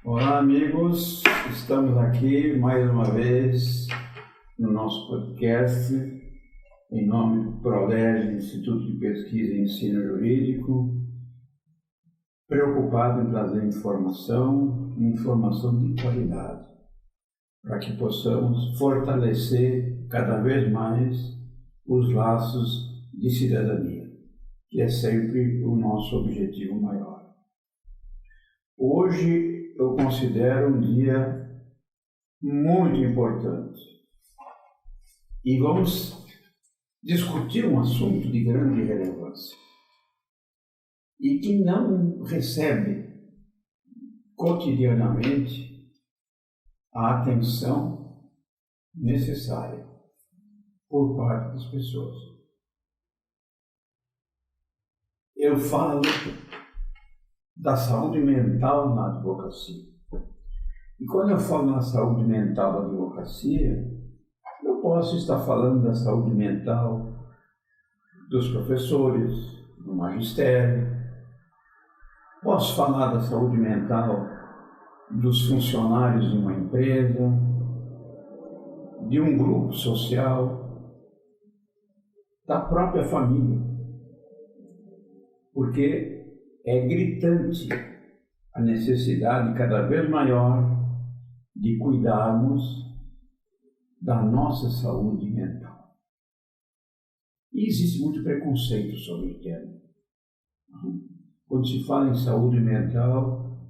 Olá, amigos. Estamos aqui mais uma vez no nosso podcast em nome do ProLege, Instituto de Pesquisa e Ensino Jurídico, preocupado em trazer informação de qualidade, para que possamos fortalecer cada vez mais os laços de cidadania, que é sempre o nosso objetivo maior. Hoje eu considero um dia muito importante e vamos discutir um assunto de grande relevância e que não recebe cotidianamente a atenção necessária por parte das pessoas. Eu falo da saúde mental na advocacia. E quando eu falo na saúde mental da advocacia, eu posso estar falando da saúde mental dos professores, do magistério, posso falar da saúde mental dos funcionários de uma empresa, de um grupo social, da própria família, porque é gritante a necessidade cada vez maior de cuidarmos da nossa saúde mental. E existe muito preconceito sobre o tema. Quando se fala em saúde mental,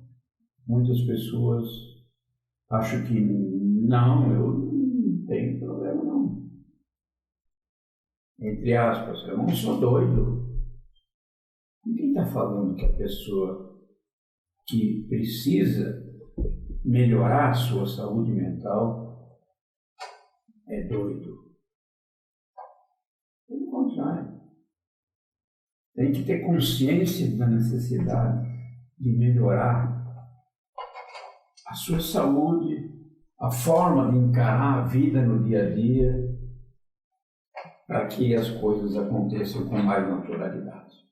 muitas pessoas acham que não, eu não tenho problema não. Entre aspas, eu não sou doido. Ninguém está falando que a pessoa que precisa melhorar a sua saúde mental é doido. Pelo contrário. Tem que ter consciência da necessidade de melhorar a sua saúde, a forma de encarar a vida no dia a dia, para que as coisas aconteçam com mais naturalidade.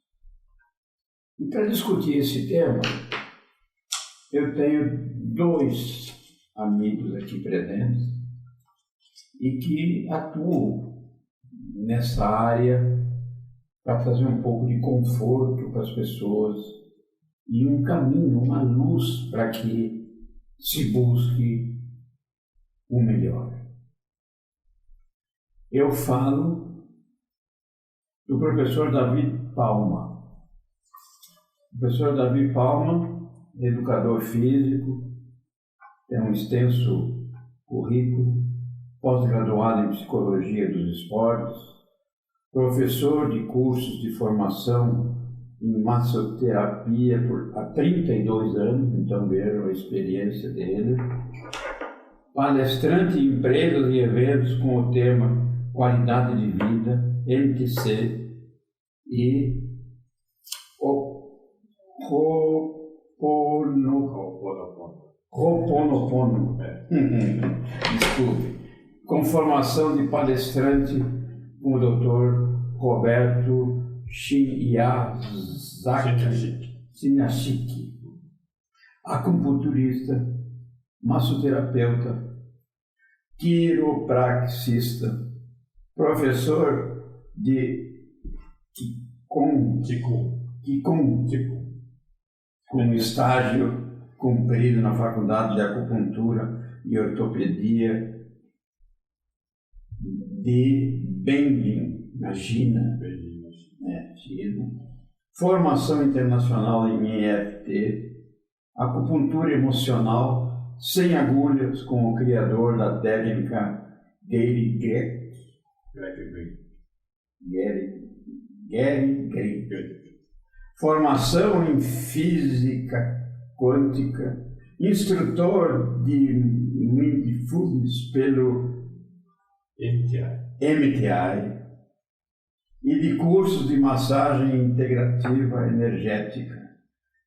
E para discutir esse tema, eu tenho dois amigos aqui presentes e que atuam nessa área para trazer um pouco de conforto para as pessoas e um caminho, uma luz para que se busque o melhor. Eu falo do professor Davi Palma. O professor Davi Palma, educador físico, tem um extenso currículo, pós-graduado em Psicologia dos Esportes, professor de cursos de formação em massoterapia há 32 anos, então vejam a experiência dele, palestrante em empresas e eventos com o tema Qualidade de Vida, MTC e Ho'oponopono. Desculpe. Com formação de palestrante com o Dr. Roberto Sinashiki, acupunturista, massoterapeuta, quiropraxista, professor de Qigong, com estágio cumprido na Faculdade de Acupuntura e Ortopedia de Beijing, na China. China. Formação internacional em EFT, acupuntura emocional sem agulhas, com o criador da técnica Gary Gray. Formação em física quântica, instrutor de mindfulness pelo MTI e de cursos de massagem integrativa energética,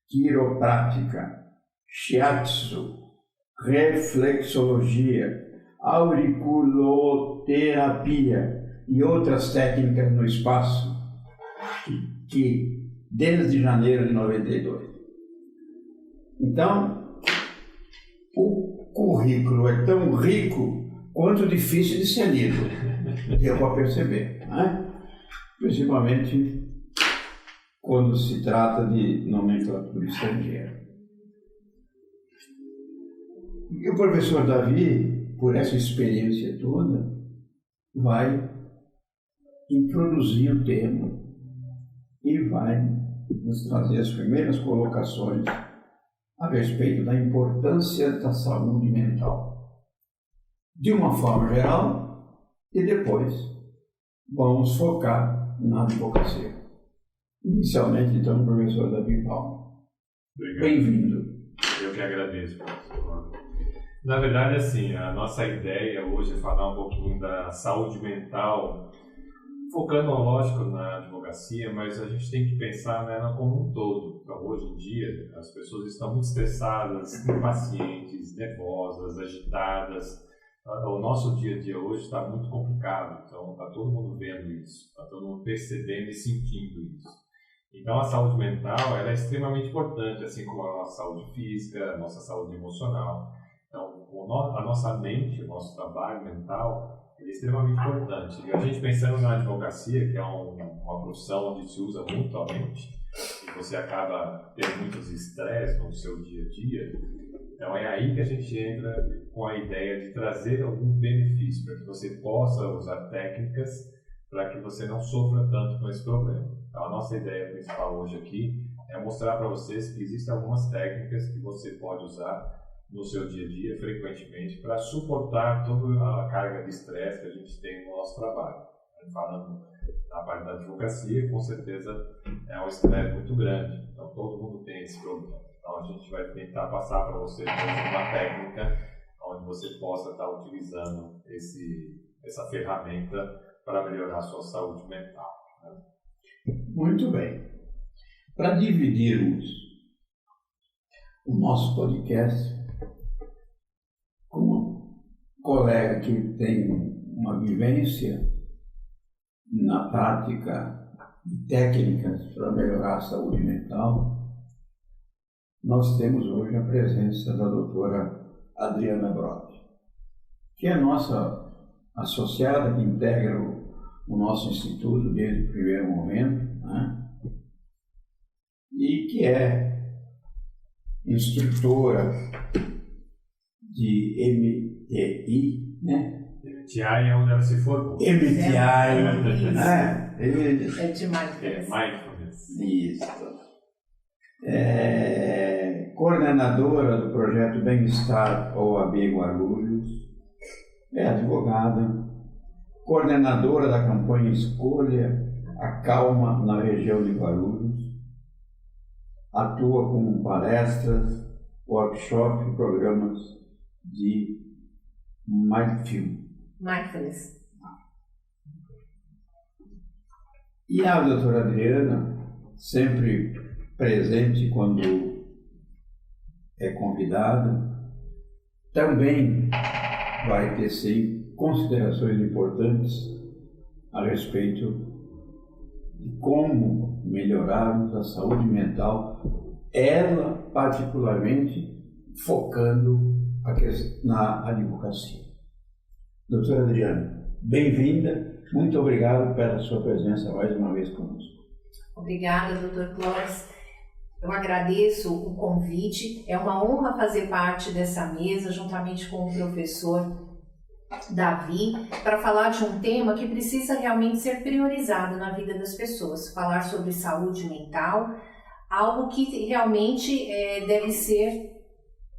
quiroprática, shiatsu, reflexologia, auriculoterapia e outras técnicas no espaço que desde janeiro de 92. Então, o currículo é tão rico quanto difícil de ser lido. Deu para perceber, né? Principalmente quando se trata de nomenclatura estrangeira. E o professor Davi, por essa experiência toda, vai introduzir o tema e vai nos trazer as primeiras colocações a respeito da importância da saúde mental, de uma forma geral, e depois vamos focar na advocacia. Inicialmente, então, o professor Davi Palma. Bem-vindo. Eu que agradeço, professor. Na verdade, assim, a nossa ideia hoje é falar um pouquinho da saúde mental, focando, lógico, na advocacia, mas a gente tem que pensar nela como um todo. Então, hoje em dia, as pessoas estão muito estressadas, impacientes, nervosas, agitadas. O nosso dia a dia hoje está muito complicado, então está todo mundo vendo isso, está todo mundo percebendo e sentindo isso. Então, a saúde mental ela é extremamente importante, assim como a nossa saúde física, a nossa saúde emocional. Então, a nossa mente, o nosso trabalho mental, ele é extremamente importante. E a gente pensando na advocacia, que é uma profissão onde se usa muito a mente, e você acaba tendo muitos estresses no seu dia a dia, então é aí que a gente entra com a ideia de trazer algum benefício, para que você possa usar técnicas para que você não sofra tanto com esse problema. Então a nossa ideia principal hoje aqui é mostrar para vocês que existem algumas técnicas que você pode usar no seu dia a dia, frequentemente, para suportar toda a carga de estresse que a gente tem no nosso trabalho. Falando na parte da advocacia, com certeza é um estresse muito grande, então todo mundo tem esse problema. Então a gente vai tentar passar para vocês uma técnica onde você possa estar utilizando essa ferramenta para melhorar a sua saúde mental. Né? Muito bem. Para dividirmos o nosso podcast com um colega que tem uma vivência na prática de técnicas para melhorar a saúde mental, nós temos hoje a presença da doutora Adriana Brod, que é nossa associada, que integra o nosso instituto desde o primeiro momento, né? E que é instrutora de MTI, né? MTI é onde ela se formou. MTI, É de Mindfulness. Isso. Coordenadora do projeto Bem-Estar OAB Guarulhos, é advogada, coordenadora da campanha Escolha a Calma na região de Guarulhos, atua com palestras, workshops e programas de Mindfulness. E a doutora Adriana, sempre presente quando é convidada, também vai tecer considerações importantes a respeito de como melhorarmos a saúde mental, ela particularmente focando na advocacia. Doutora Adriana, bem-vinda, muito obrigado pela sua presença mais uma vez conosco. Obrigada, doutor Clóvis. Eu agradeço o convite, é uma honra fazer parte dessa mesa, juntamente com o professor Davi, para falar de um tema que precisa realmente ser priorizado na vida das pessoas, falar sobre saúde mental, algo que realmente deve ser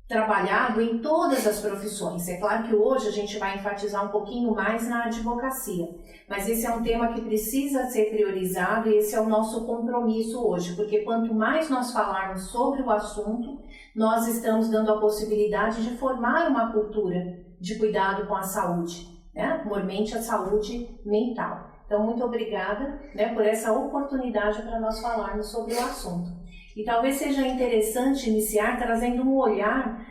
trabalhado em todas as profissões. É claro que hoje a gente vai enfatizar um pouquinho mais na advocacia, mas esse é um tema que precisa ser priorizado e esse é o nosso compromisso hoje, porque quanto mais nós falarmos sobre o assunto, nós estamos dando a possibilidade de formar uma cultura de cuidado com a saúde, né? Mormente a saúde mental. Então, muito obrigada, né, por essa oportunidade para nós falarmos sobre o assunto. E talvez seja interessante iniciar trazendo um olhar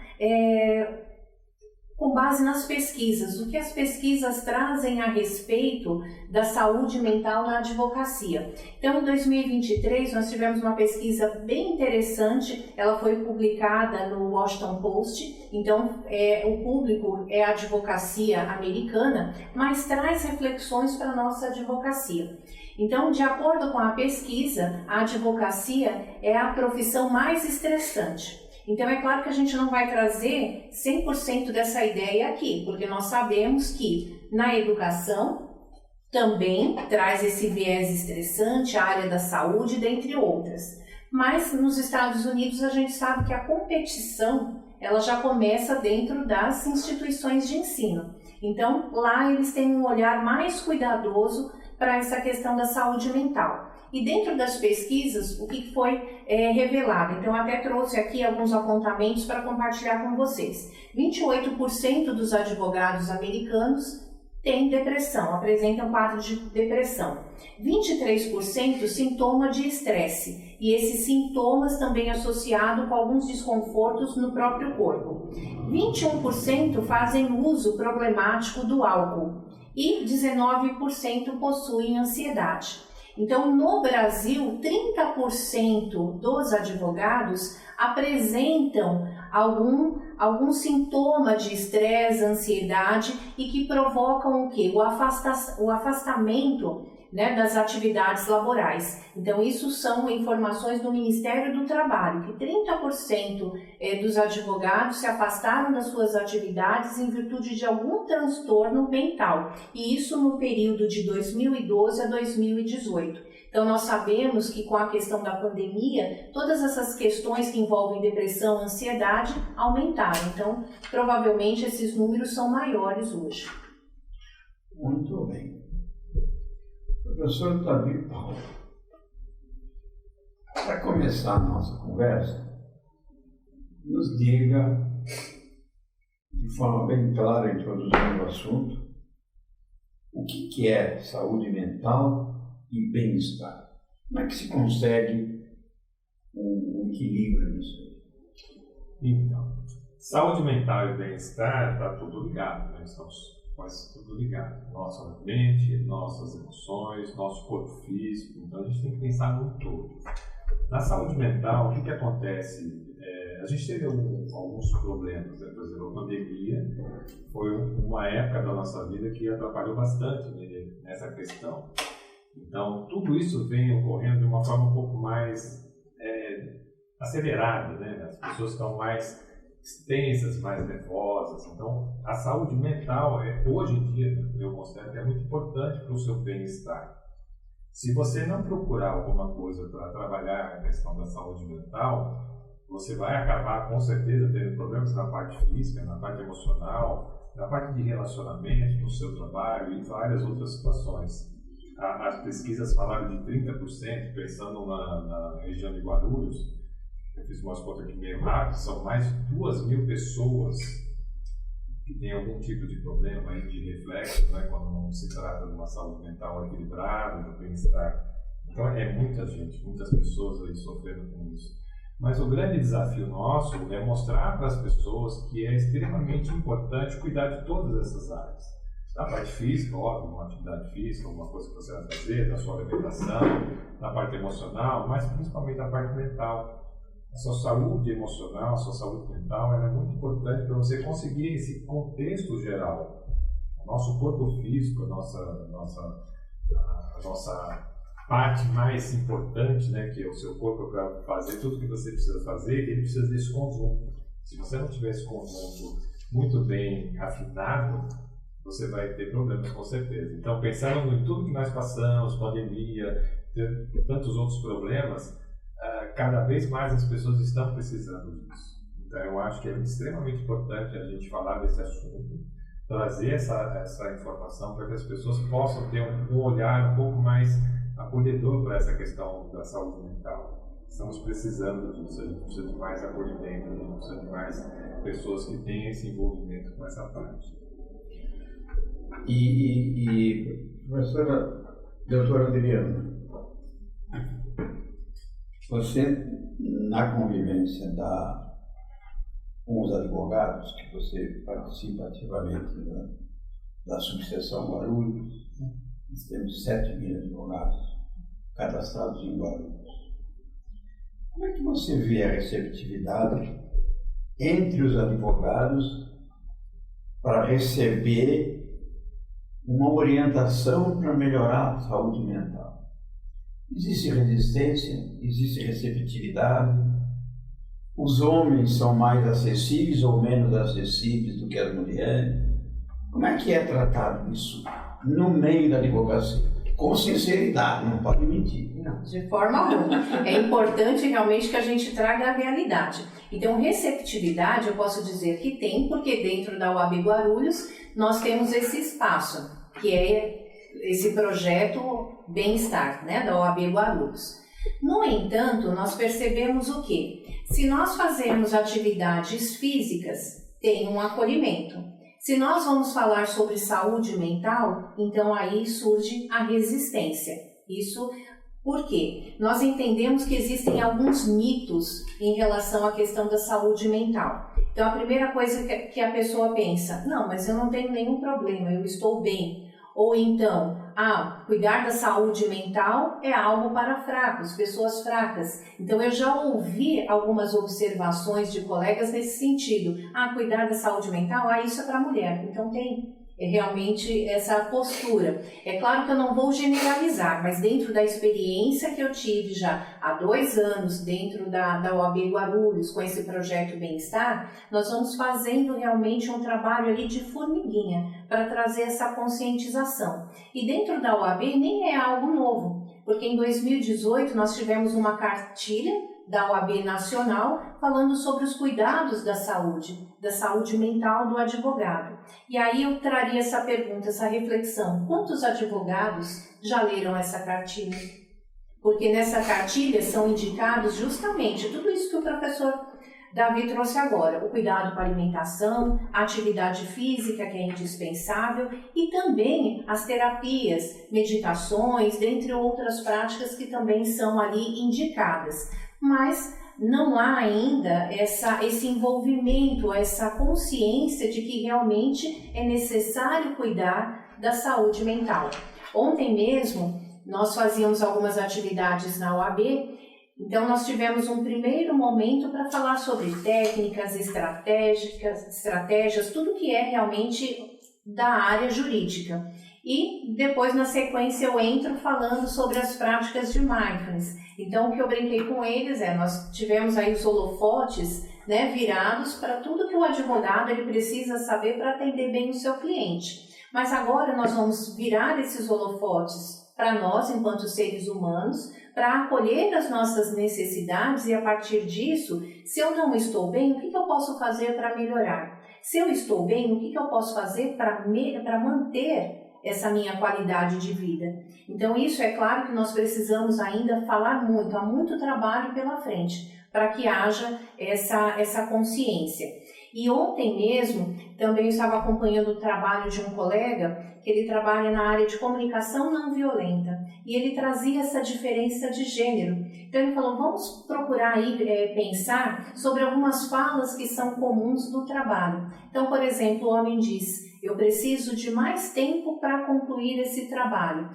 com base nas pesquisas, o que as pesquisas trazem a respeito da saúde mental na advocacia. Então, em 2023, nós tivemos uma pesquisa bem interessante, ela foi publicada no Washington Post, então o público é a advocacia americana, mas traz reflexões para a nossa advocacia. Então, de acordo com a pesquisa, a advocacia é a profissão mais estressante. Então, é claro que a gente não vai trazer 100% dessa ideia aqui, porque nós sabemos que na educação também traz esse viés estressante, a área da saúde, dentre outras. Mas nos Estados Unidos a gente sabe que a competição ela já começa dentro das instituições de ensino. Então, lá eles têm um olhar mais cuidadoso para essa questão da saúde mental. E dentro das pesquisas, o que foi revelado? Então, até trouxe aqui alguns apontamentos para compartilhar com vocês. 28% dos advogados americanos têm depressão, apresentam quadro de depressão. 23% sintoma de estresse, e esses sintomas também associados com alguns desconfortos no próprio corpo. 21% fazem uso problemático do álcool e 19% possuem ansiedade. Então, no Brasil, 30% dos advogados apresentam algum sintoma de estresse, ansiedade e que provocam o quê? O afastamento, né, das atividades laborais. Então, isso são informações do Ministério do Trabalho, que 30% dos advogados se afastaram das suas atividades em virtude de algum transtorno mental, e isso no período de 2012 a 2018. Então, nós sabemos que com a questão da pandemia, todas essas questões que envolvem depressão, ansiedade, aumentaram. Então, provavelmente esses números são maiores hoje. Muito bem. Professor Davi Paulo, para começar a nossa conversa, nos diga, de forma bem clara, introduzindo o assunto, o que é saúde mental e bem-estar. Como é que se consegue um equilíbrio nisso? Então, saúde mental e bem-estar está tudo ligado, né? Estamos quase tudo ligado. Nossa mente, nossas emoções, nosso corpo físico. Então, a gente tem que pensar no todo. Na saúde mental, o que acontece? A gente teve alguns problemas, né? Por exemplo, a pandemia foi uma época da nossa vida que atrapalhou bastante nessa questão. Então, tudo isso vem ocorrendo de uma forma um pouco mais acelerada, né? As pessoas estão mais extensas, mais nervosas. Então, a saúde mental, hoje em dia, eu considero que é muito importante para o seu bem-estar. Se você não procurar alguma coisa para trabalhar a questão da saúde mental, você vai acabar, com certeza, tendo problemas na parte física, na parte emocional, na parte de relacionamento, no seu trabalho e várias outras situações. As pesquisas falaram de 30%, pensando na região de Guarulhos. Eu fiz umas contas aqui meio rápido, são mais de 2.000 pessoas que têm algum tipo de problema aí de reflexo, né, quando se trata de uma saúde mental equilibrada, do bem-estar. Então é muita gente, muitas pessoas aí sofrendo com isso. Mas o grande desafio nosso é mostrar para as pessoas que é extremamente importante cuidar de todas essas áreas. Da parte física, óbvio, uma atividade física, alguma coisa que você vai fazer, da sua alimentação, da parte emocional, mas principalmente da parte mental. A sua saúde emocional, a sua saúde mental, ela é muito importante para você conseguir esse contexto geral. O nosso corpo físico, a nossa parte mais importante, né, que é o seu corpo para fazer tudo o que você precisa fazer, ele precisa desse conjunto. Se você não tiver esse conjunto muito bem afinado, você vai ter problemas com certeza. Então, pensando em tudo que nós passamos, pandemia, tantos outros problemas, cada vez mais as pessoas estão precisando disso. Então, eu acho que é extremamente importante a gente falar desse assunto, trazer essa informação para que as pessoas possam ter um olhar um pouco mais acolhedor para essa questão da saúde mental. Estamos precisando disso, a gente precisa de mais acolhimento, a gente precisa de mais pessoas que tenham esse envolvimento com essa parte. Professora doutora Adriana, você, na convivência com os advogados, que você participa ativamente da subseção Guarulhos. Nós temos 7.000 advogados cadastrados em Guarulhos. Como é que você vê a receptividade entre os advogados para receber uma orientação para melhorar a saúde mental? Existe resistência? Existe receptividade? Os homens são mais acessíveis ou menos acessíveis do que as mulheres? Como é que é tratado isso no meio da advocacia? Com sinceridade, não pode mentir. Não, de forma alguma. É importante realmente que a gente traga a realidade. Então, receptividade, eu posso dizer que tem, porque dentro da OAB Guarulhos nós temos esse espaço, que é esse projeto Bem-Estar, né, da OAB Guarulhos. No entanto, nós percebemos o quê? Se nós fazemos atividades físicas, tem um acolhimento. Se nós vamos falar sobre saúde mental, então aí surge a resistência. Isso por quê? Nós entendemos que existem alguns mitos em relação à questão da saúde mental. Então, a primeira coisa que a pessoa pensa, não, mas eu não tenho nenhum problema, eu estou bem. Ou então, cuidar da saúde mental é algo para fracos, pessoas fracas. Então, eu já ouvi algumas observações de colegas nesse sentido. Cuidar da saúde mental, isso é para mulher. Então, tem realmente essa postura. É claro que eu não vou generalizar, mas dentro da experiência que eu tive já há 2 anos dentro da OAB Guarulhos, com esse projeto Bem-Estar, nós vamos fazendo realmente um trabalho ali de formiguinha para trazer essa conscientização. E dentro da OAB nem é algo novo, porque em 2018 nós tivemos uma cartilha da OAB Nacional falando sobre os cuidados da saúde mental do advogado. E aí eu traria essa pergunta, essa reflexão. Quantos advogados já leram essa cartilha? Porque nessa cartilha são indicados justamente tudo isso que o professor Davi trouxe agora. O cuidado com a alimentação, a atividade física que é indispensável e também as terapias, meditações, dentre outras práticas que também são ali indicadas. Mas não há ainda esse envolvimento, essa consciência de que realmente é necessário cuidar da saúde mental. Ontem mesmo, nós fazíamos algumas atividades na OAB, então nós tivemos um primeiro momento para falar sobre técnicas, estratégias, tudo que é realmente da área jurídica. E depois, na sequência, eu entro falando sobre as práticas de mindfulness. Então, o que eu brinquei com eles nós tivemos aí os holofotes, né, virados para tudo que o advogado ele precisa saber para atender bem o seu cliente. Mas agora nós vamos virar esses holofotes para nós, enquanto seres humanos, para acolher as nossas necessidades e, a partir disso, se eu não estou bem, o que eu posso fazer para melhorar? Se eu estou bem, o que eu posso fazer para manter essa minha qualidade de vida? Então, isso é claro que nós precisamos ainda falar muito, há muito trabalho pela frente, para que haja essa consciência. E ontem mesmo, também eu estava acompanhando o trabalho de um colega, que ele trabalha na área de comunicação não violenta, e ele trazia essa diferença de gênero. Então ele falou, vamos procurar aí pensar sobre algumas falas que são comuns do trabalho. Então, por exemplo, o homem diz, eu preciso de mais tempo para concluir esse trabalho.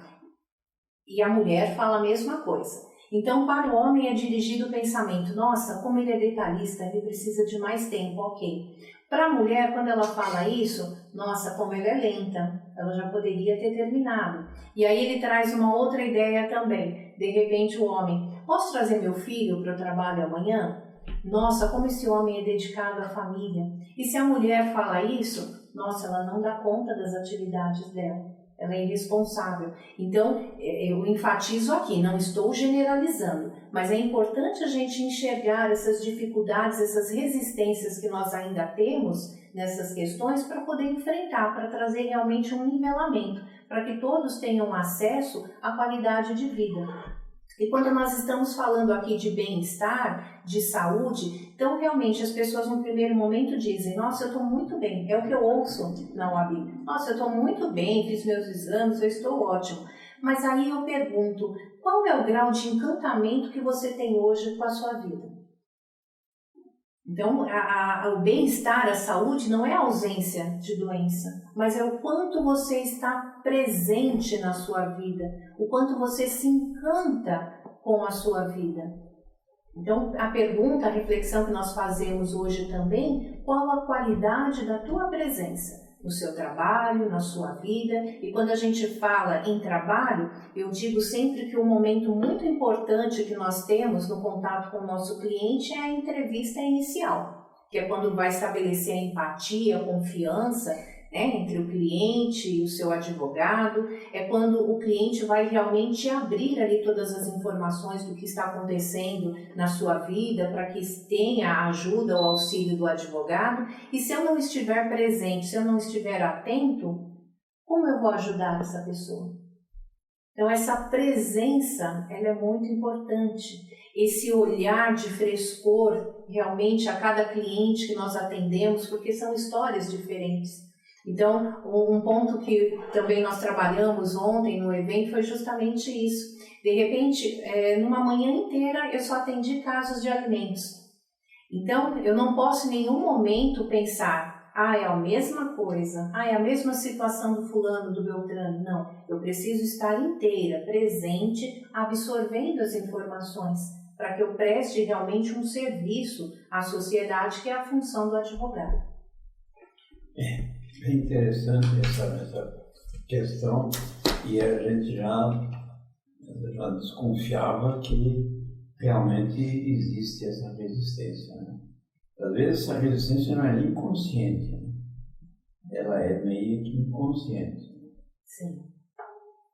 E a mulher fala a mesma coisa. Então, para o homem é dirigido o pensamento, nossa, como ele é detalhista, ele precisa de mais tempo, ok. Para a mulher, quando ela fala isso, nossa, como ela é lenta, ela já poderia ter terminado. E aí ele traz uma outra ideia também. De repente o homem, posso trazer meu filho para o trabalho amanhã? Nossa, como esse homem é dedicado à família. E se a mulher fala isso, nossa, ela não dá conta das atividades dela. Ela é irresponsável. Então, eu enfatizo aqui, não estou generalizando, mas é importante a gente enxergar essas dificuldades, essas resistências que nós ainda temos nessas questões para poder enfrentar, para trazer realmente um nivelamento, para que todos tenham acesso à qualidade de vida. E quando nós estamos falando aqui de bem-estar, de saúde, então realmente as pessoas no primeiro momento dizem, nossa, eu estou muito bem, é o que eu ouço na OAB. Nossa, eu estou muito bem, fiz meus exames, eu estou ótimo. Mas aí eu pergunto, qual é o grau de encantamento que você tem hoje com a sua vida? Então, o bem-estar, a saúde não é a ausência de doença, mas é o quanto você está presente na sua vida, o quanto você se encanta com a sua vida. Então, a pergunta, a reflexão que nós fazemos hoje também, qual a qualidade da tua presença no seu trabalho, na sua vida? E quando a gente fala em trabalho, eu digo sempre que um momento muito importante que nós temos no contato com o nosso cliente é a entrevista inicial, que é quando vai estabelecer a empatia, a confiança, né, entre o cliente e o seu advogado, é quando o cliente vai realmente abrir ali todas as informações do que está acontecendo na sua vida para que tenha a ajuda ou auxílio do advogado. E se eu não estiver presente, se eu não estiver atento, como eu vou ajudar essa pessoa? Então essa presença, ela é muito importante. Esse olhar de frescor realmente a cada cliente que nós atendemos, porque são histórias diferentes. Então, um ponto que também nós trabalhamos ontem no evento foi justamente isso. De repente, numa manhã inteira, eu só atendi casos de alimentos. Então, eu não posso em nenhum momento pensar, é a mesma coisa, é a mesma situação do fulano, do Beltrano. Não, eu preciso estar inteira, presente, absorvendo as informações, para que eu preste realmente um serviço à sociedade, que é a função do advogado. É interessante essa questão, e a gente já desconfiava que realmente existe essa resistência, né? Às vezes essa resistência não é nem consciente, né? Ela é meio que inconsciente. Sim.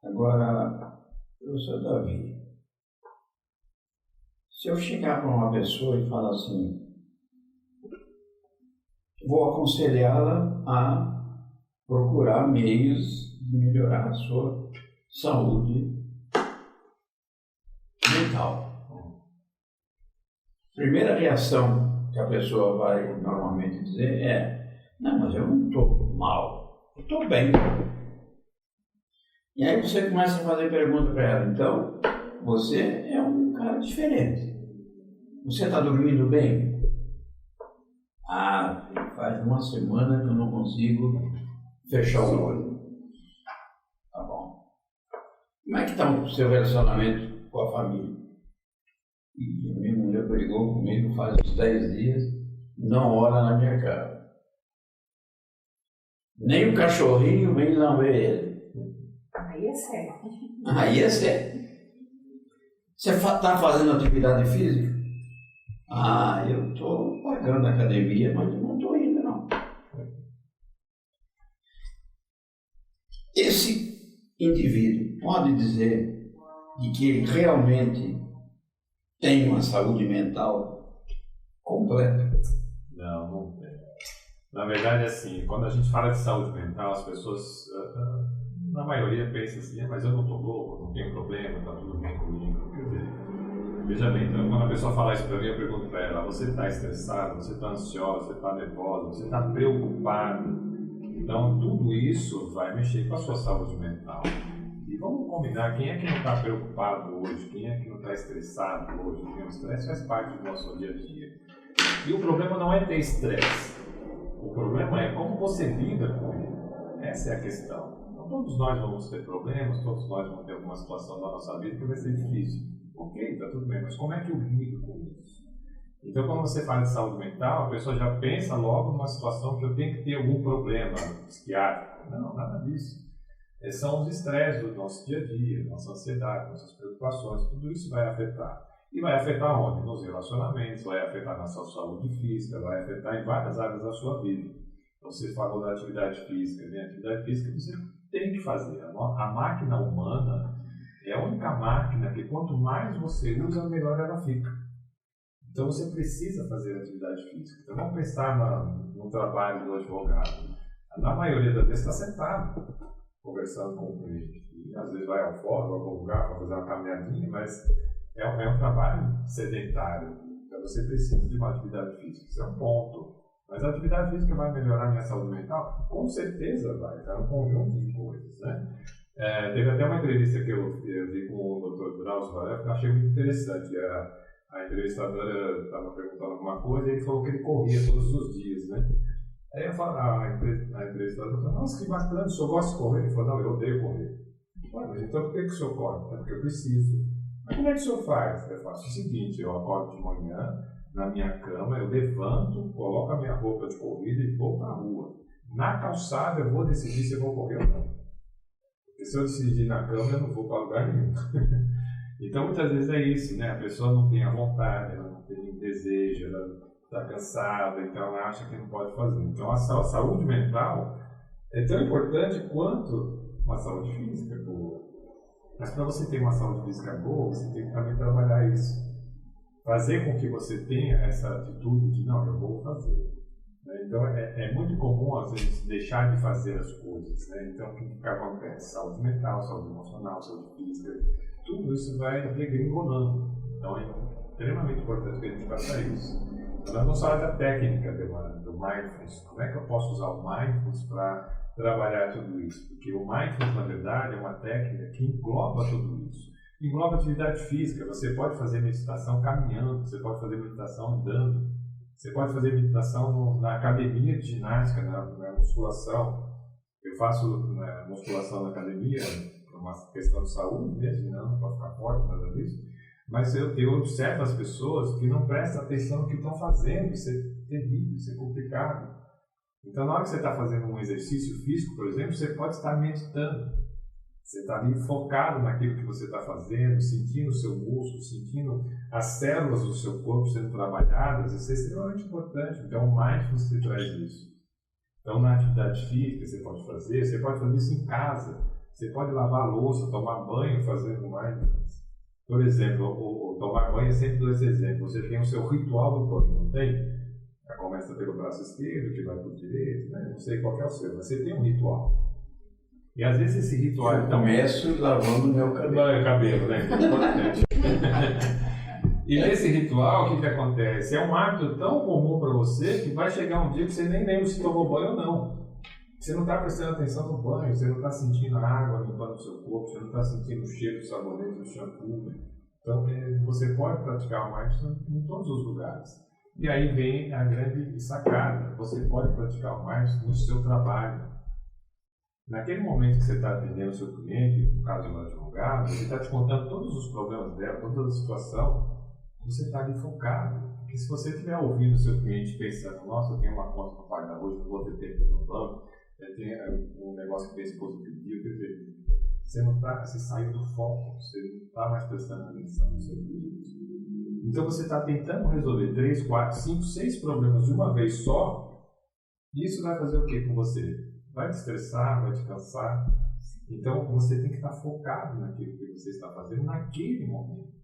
Agora, professor Davi, se eu chegar para uma pessoa e falar assim, vou aconselhá-la a procurar meios de melhorar a sua saúde mental. Primeira reação que a pessoa vai normalmente dizer é: não, mas eu não estou mal, eu estou bem. E aí você começa a fazer pergunta para ela: então, você é um cara diferente. Você está dormindo bem? Faz uma semana que eu não consigo fechar o olho. Tá bom. Como é que está o seu relacionamento com a família? E a minha mulher brigou comigo faz uns 10 dias, não olha na minha cara. Nem o cachorrinho vem lamber ele. Aí é sério. Aí é sério. Você está fazendo atividade física? Eu estou pagando a academia, mas eu não estou indo, não. Esse indivíduo pode dizer de que ele realmente tem uma saúde mental completa? Não tem. Na verdade, assim, quando a gente fala de saúde mental, as pessoas, na maioria, pensam assim: mas eu não estou louco, não tenho problema, está tudo bem comigo. Quer dizer, veja bem, então quando a pessoa fala isso para mim, eu pergunto para ela: você está estressado, você está ansiosa, você está nervosa, você está preocupado? Então tudo isso vai mexer com a sua saúde mental. E vamos combinar, quem é que não está preocupado hoje? Quem é que não está estressado hoje? Porque o estresse faz parte do nosso dia a dia. E o problema não é ter estresse. O problema é como você lida com ele. Essa é a questão. Então todos nós vamos ter problemas, todos nós vamos ter alguma situação da nossa vida que vai ser difícil. Ok, está tudo bem, mas como é que eu lido com isso? Então, quando você fala de saúde mental, a pessoa já pensa logo numa situação que eu tenho que ter algum problema psiquiátrico. Não, nada disso. São os estresses do nosso dia a dia, nossa ansiedade, nossas preocupações, tudo isso vai afetar. E vai afetar onde? Nos relacionamentos, vai afetar na sua saúde física, vai afetar em várias áreas da sua vida. Então, você falou da atividade física, né? A atividade física você tem que fazer. A máquina humana é a única máquina que quanto mais você usa, melhor ela fica. Então você precisa fazer atividade física. Então vamos pensar no trabalho do advogado. Na maioria das vezes está sentado, conversando com o cliente. E às vezes vai ao fórum, vai para algum lugar para fazer uma caminhadinha, mas é um trabalho sedentário. Então você precisa de uma atividade física. Isso é um ponto. Mas a atividade física vai melhorar a minha saúde mental? Com certeza vai. É um conjunto de coisas, né? Teve até uma entrevista que eu vi com o Dr. Drauzio Varela, que eu achei muito interessante. a entrevistadora estava perguntando alguma coisa e ele falou que ele corria todos os dias, né? Aí eu falo, a entrevistadora falou, nossa, que bacana, o senhor gosta de correr? Ele falou, não, eu odeio correr. Ué, mas então por que o senhor corre? É porque eu preciso. Mas como é que o senhor faz? Eu faço o seguinte, eu acordo de manhã, na minha cama, eu levanto, coloco a minha roupa de corrida e vou para a rua. Na calçada eu vou decidir se eu vou correr ou não. Porque se eu decidir na cama, eu não vou para lugar nenhum. Então muitas vezes é isso, né? A pessoa não tem a vontade, ela não tem o desejo, ela está cansada, então ela acha que não pode fazer. Então a saúde mental é tão importante quanto uma saúde física boa. Mas para você ter uma saúde física boa, você tem que também trabalhar isso. Fazer com que você tenha essa atitude de, não, eu vou fazer. Então é muito comum, às vezes, deixar de fazer as coisas. Né? Então o que acontece? Saúde mental, saúde emocional, saúde física, tudo isso vai degringolando. Então é extremamente importante que a gente faça isso. Nós vamos falar da técnica do mindfulness. Como é que eu posso usar o mindfulness para trabalhar tudo isso? Porque o mindfulness, na verdade, é uma técnica que engloba tudo isso. Engloba atividade física. Você pode fazer meditação caminhando, você pode fazer meditação andando, você pode fazer meditação na academia de ginástica, na musculação. Eu faço musculação na academia por uma questão de saúde mesmo, não para ficar forte, nada disso. Mas eu observo as pessoas que não prestam atenção no que estão fazendo. Isso é terrível, isso é complicado. Então, na hora que você está fazendo um exercício físico, por exemplo, você pode estar meditando. Você está ali focado naquilo que você está fazendo, sentindo o seu músculo, sentindo as células do seu corpo sendo trabalhadas. Isso é extremamente importante. Então, o mindfulness te traz isso. Então, na atividade física, você pode fazer isso em casa. Você pode lavar a louça, tomar banho fazendo mindfulness. Por exemplo, o tomar banho é sempre dois exemplos. Você tem o seu ritual do banho, não tem? Começa pelo braço esquerdo, que vai para o direito, né? Não sei qual é o seu, mas você tem um ritual. E às vezes esse ritual... Eu começo lavando meu cabelo. Meu cabelo, né? Importante. E nesse ritual, o que acontece? É um hábito tão comum para você que vai chegar um dia que você nem lembra se tomou banho ou não. Você não está prestando atenção no banho, você não está sentindo a água limpando o seu corpo, você não está sentindo o cheiro do sabonete, do shampoo. Então, você pode praticar o mindfulness em todos os lugares. E aí vem a grande sacada. Você pode praticar o mindfulness no seu trabalho. Naquele momento que você está atendendo o seu cliente, no caso do advogado, ele está te contando todos os problemas dela, toda a situação, você está ali focado. Porque se você estiver ouvindo o seu cliente pensando, nossa, eu tenho uma conta para pagar hoje, não vou ter tempo no banco, eu tenho um negócio que minha esposa pediu, quer dizer, você saiu do foco, você não está mais prestando atenção no seu cliente. Então você está tentando resolver 3, 4, 5, 6 problemas de uma vez só, e isso vai fazer o que com você? Vai te estressar, vai te cansar. Então você tem que estar focado naquilo que você está fazendo naquele momento.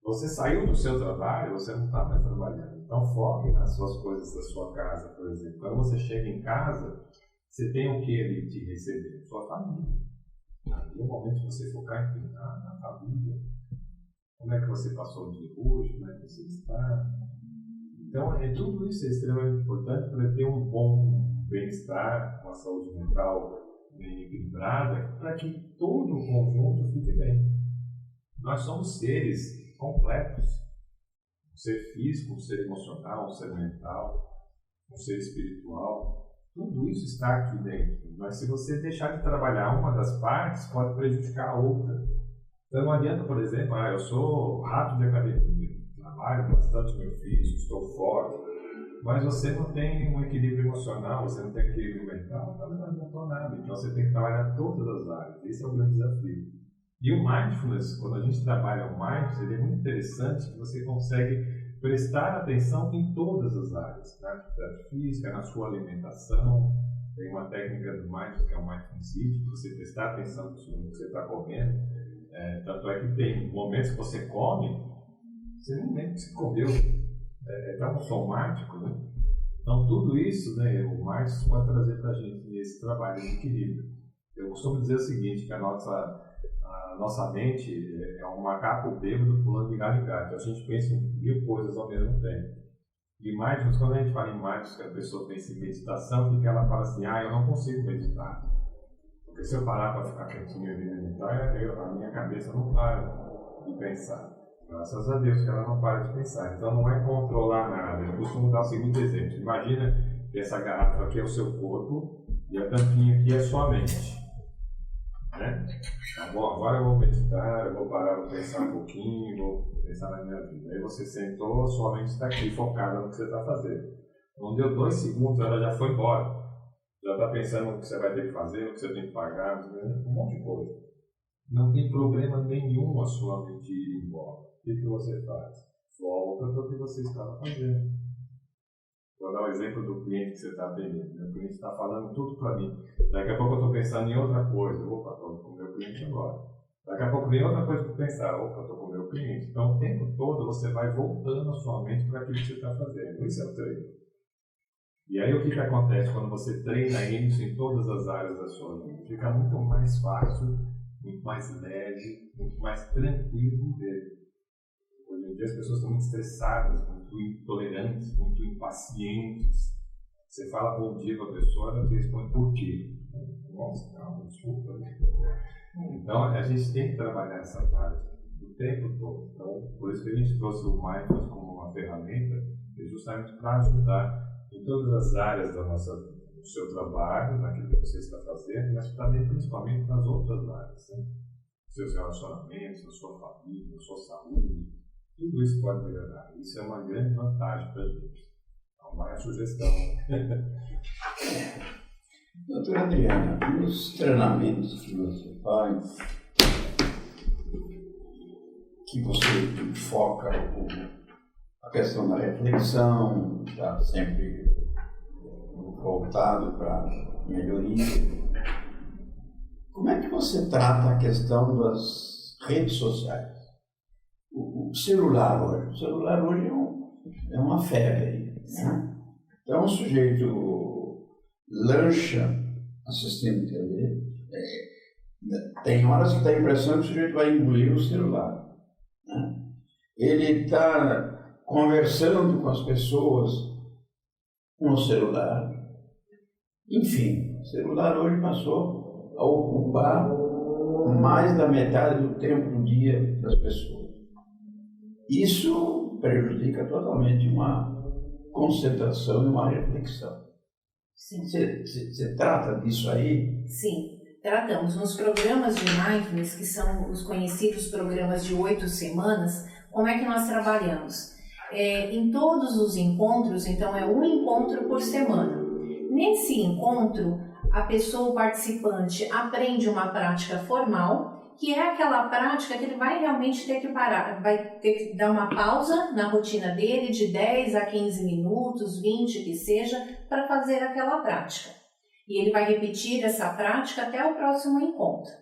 Você saiu do seu trabalho, você não está mais trabalhando. Então foque nas suas coisas da sua casa, por exemplo. Quando você chega em casa, você tem o que ali te receber? Sua família. Ali é o momento de você focar em na família. Como é que você passou o dia hoje? Como é que você está? Então, tudo isso é extremamente importante para ter um bom bem-estar, uma saúde mental bem equilibrada, para que todo o conjunto fique bem. Nós somos seres completos. Um ser físico, um ser emocional, um ser mental, um ser espiritual. Tudo isso está aqui dentro. Mas se você deixar de trabalhar uma das partes, pode prejudicar a outra. Então não adianta, por exemplo, eu sou rato de academia, trabalho bastante meu físico, estou forte, mas você não tem um equilíbrio emocional, você não tem equilíbrio mental, não adiantou nada. Então você tem que trabalhar todas as áreas. Esse é o grande desafio. E o mindfulness, quando a gente trabalha o mindfulness, ele é muito interessante que você consegue prestar atenção em todas as áreas, na atividade física, na sua alimentação. Tem uma técnica do mindfulness, que é o mindfulness eating, você prestar atenção no que você está comendo. Tanto é que tem momentos que você come, você nem lembra que você comeu. É tão automático, né? Então tudo isso, né, o mindfulness pode trazer para a gente esse trabalho de equilíbrio. Eu costumo dizer o seguinte, que a nossa mente é um macaco bêbado pulando de galho em galho. A gente pensa em 1000 coisas ao mesmo tempo. E mindfulness, quando a gente fala em mindfulness, que a pessoa pensa em meditação, que ela fala assim, eu não consigo meditar. Porque se eu parar para ficar quietinho e meditar, a minha cabeça não para de pensar. Graças a Deus que ela não para de pensar. Então não é controlar nada. Eu costumo dar o seguinte exemplo. Imagina que essa garrafa aqui é o seu corpo e a tampinha aqui é a sua mente. Né? Tá bom, agora eu vou meditar, eu vou parar para pensar um pouquinho, vou pensar na minha vida. Aí você sentou, sua mente está aqui focada no que você está fazendo. Não deu 2 segundos, ela já foi embora. Já está pensando no que você vai ter que fazer, no que você tem que pagar, um monte de coisa. Não tem problema nenhum a sua mente ir embora. O que você faz? Volta para o que você estava fazendo. Vou dar o exemplo do cliente que você está atendendo. O cliente está falando tudo para mim. Daqui a pouco eu estou pensando em outra coisa. Opa, estou com o meu cliente agora. Daqui a pouco vem outra coisa para pensar. Opa, estou com o meu cliente. Então, o tempo todo você vai voltando a sua mente para aquilo que você está fazendo. Isso é o treino. E aí o que acontece quando você treina isso em todas as áreas da sua vida? Fica muito mais fácil, muito mais leve, muito mais tranquilo viver. Hoje em dia as pessoas estão muito estressadas, muito intolerantes, muito impacientes. Você fala bom dia para a pessoa, ela te responde por quê? Nossa, calma, desculpa. Então a gente tem que trabalhar essa parte o tempo todo. Então, por isso que a gente trouxe o Mindfulness como uma ferramenta, justamente para ajudar em todas as áreas do seu trabalho, naquilo que você está fazendo, mas também principalmente nas outras áreas, né? Seus relacionamentos, na sua família, na sua saúde, tudo isso pode melhorar. Isso é uma grande vantagem para a gente. Então, vai a sugestão. Doutora Adriana, nos treinamentos que você faz, que você foca a questão da reflexão, está sempre voltado para melhoria. Como é que você trata a questão das redes sociais? O celular hoje é uma febre. Né? Então, o sujeito lancha assistindo TV, tem horas que dá a impressão que o sujeito vai engolir o celular. Né? Ele está conversando com as pessoas no celular. Enfim, o celular hoje passou a ocupar mais da metade do tempo do dia das pessoas. Isso prejudica totalmente uma concentração e uma reflexão. Sim. Você trata disso aí? Sim, tratamos. Nos programas de Mindfulness, que são os conhecidos programas de 8 semanas, como é que nós trabalhamos? Em todos os encontros, então é um encontro por semana. Nesse encontro, a pessoa, o participante, aprende uma prática formal, que é aquela prática que ele vai realmente ter que parar, vai ter que dar uma pausa na rotina dele de 10 a 15 minutos, 20 que seja, para fazer aquela prática. E ele vai repetir essa prática até o próximo encontro.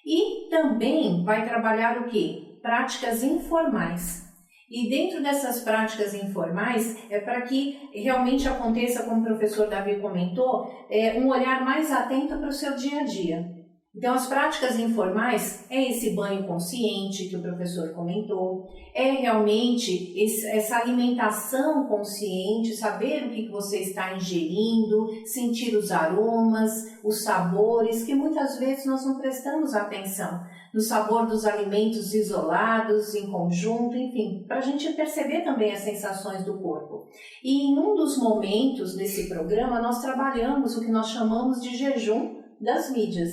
E também vai trabalhar o quê? Práticas informais. E dentro dessas práticas informais, é para que realmente aconteça, como o professor Davi comentou, um olhar mais atento para o seu dia a dia. Então, as práticas informais é esse banho consciente que o professor comentou, é realmente essa alimentação consciente, saber o que você está ingerindo, sentir os aromas, os sabores, que muitas vezes nós não prestamos atenção no sabor dos alimentos isolados, em conjunto, enfim, para a gente perceber também as sensações do corpo. E em um dos momentos desse programa, nós trabalhamos o que nós chamamos de jejum das mídias,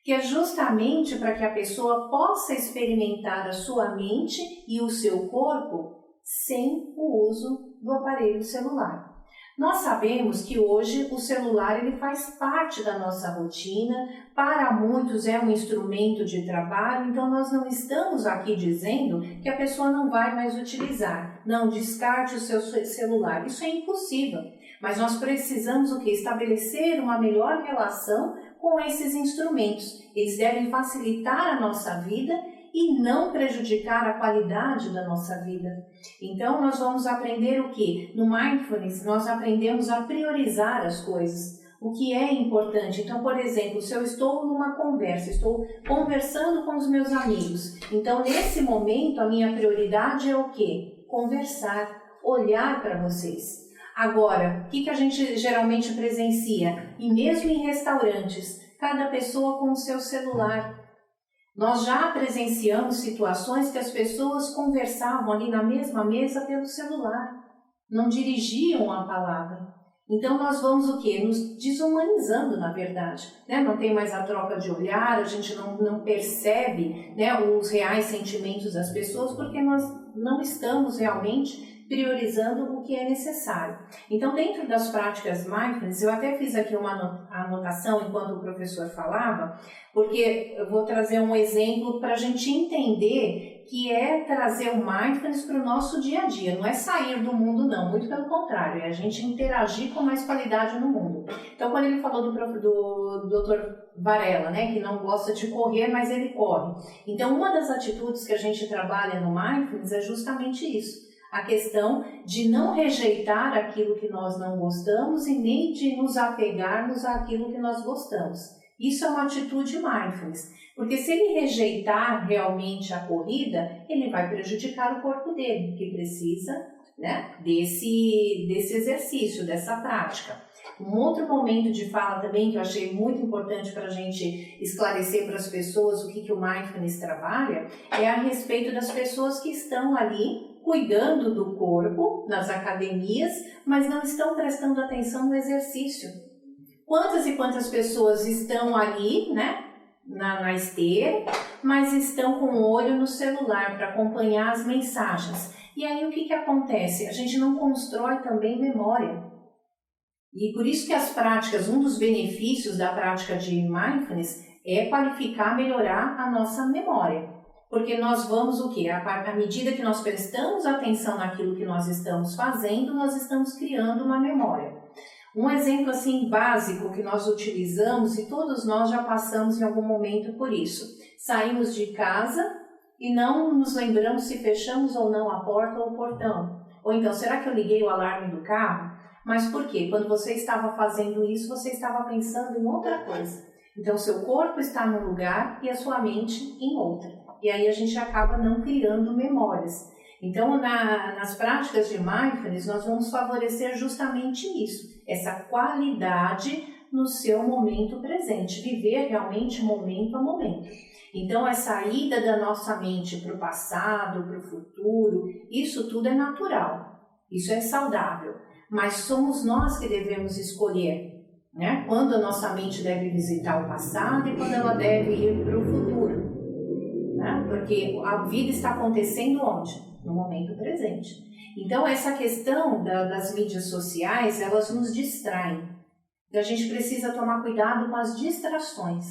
que é justamente para que a pessoa possa experimentar a sua mente e o seu corpo sem o uso do aparelho celular. Nós sabemos que hoje o celular ele faz parte da nossa rotina, para muitos é um instrumento de trabalho, então nós não estamos aqui dizendo que a pessoa não vai mais utilizar. Não, descarte o seu celular, isso é impossível. Mas nós precisamos o quê? Estabelecer uma melhor relação com esses instrumentos. Eles devem facilitar a nossa vida e não prejudicar a qualidade da nossa vida. Então, nós vamos aprender o quê? No Mindfulness, nós aprendemos a priorizar as coisas, o que é importante. Então, por exemplo, se eu estou numa conversa, estou conversando com os meus amigos, então, nesse momento, a minha prioridade é o quê? Conversar, olhar para vocês. Agora, o que a gente geralmente presencia? E mesmo em restaurantes, cada pessoa com o seu celular. Nós já presenciamos situações que as pessoas conversavam ali na mesma mesa pelo celular, não dirigiam a palavra. Então nós vamos o quê? Nos desumanizando, na verdade. Né? Não tem mais a troca de olhar, a gente não percebe, né, os reais sentimentos das pessoas, porque nós não estamos realmente priorizando o que é necessário. Então, dentro das práticas mindfulness, eu até fiz aqui uma anotação enquanto o professor falava, porque eu vou trazer um exemplo para a gente entender que é trazer o mindfulness para o nosso dia a dia. Não é sair do mundo, não. Muito pelo contrário, é a gente interagir com mais qualidade no mundo. Então, quando ele falou do Dr. Varela, né, que não gosta de correr, mas ele corre. Então, uma das atitudes que a gente trabalha no mindfulness é justamente isso. A questão de não rejeitar aquilo que nós não gostamos e nem de nos apegarmos àquilo que nós gostamos. Isso é uma atitude mindfulness, porque se ele rejeitar realmente a corrida, ele vai prejudicar o corpo dele, que precisa, né, desse exercício, dessa prática. Um outro momento de fala também que eu achei muito importante para a gente esclarecer para as pessoas o que o mindfulness trabalha é a respeito das pessoas que estão ali cuidando do corpo nas academias, mas não estão prestando atenção no exercício. Quantas e quantas pessoas estão ali, né, na esteira, mas estão com o olho no celular para acompanhar as mensagens. E aí o que acontece? A gente não constrói também memória. E por isso que as práticas, um dos benefícios da prática de mindfulness é qualificar, melhorar a nossa memória. Porque nós vamos o quê? À medida que nós prestamos atenção naquilo que nós estamos fazendo, nós estamos criando uma memória. Um exemplo assim básico que nós utilizamos, e todos nós já passamos em algum momento por isso. Saímos de casa e não nos lembramos se fechamos ou não a porta ou o portão. Ou então, será que eu liguei o alarme do carro? Mas por quê? Quando você estava fazendo isso, você estava pensando em outra coisa. Então, seu corpo está num lugar e a sua mente em outra. E aí a gente acaba não criando memórias. Então, nas práticas de mindfulness, nós vamos favorecer justamente isso, essa qualidade no seu momento presente, viver realmente momento a momento. Então, a saída da nossa mente para o passado, para o futuro, isso tudo é natural, isso é saudável, mas somos nós que devemos escolher, né? Quando a nossa mente deve visitar o passado e quando ela deve ir para o futuro. Porque a vida está acontecendo onde? No momento presente. Então, essa questão das mídias sociais, elas nos distraem. Então, a gente precisa tomar cuidado com as distrações.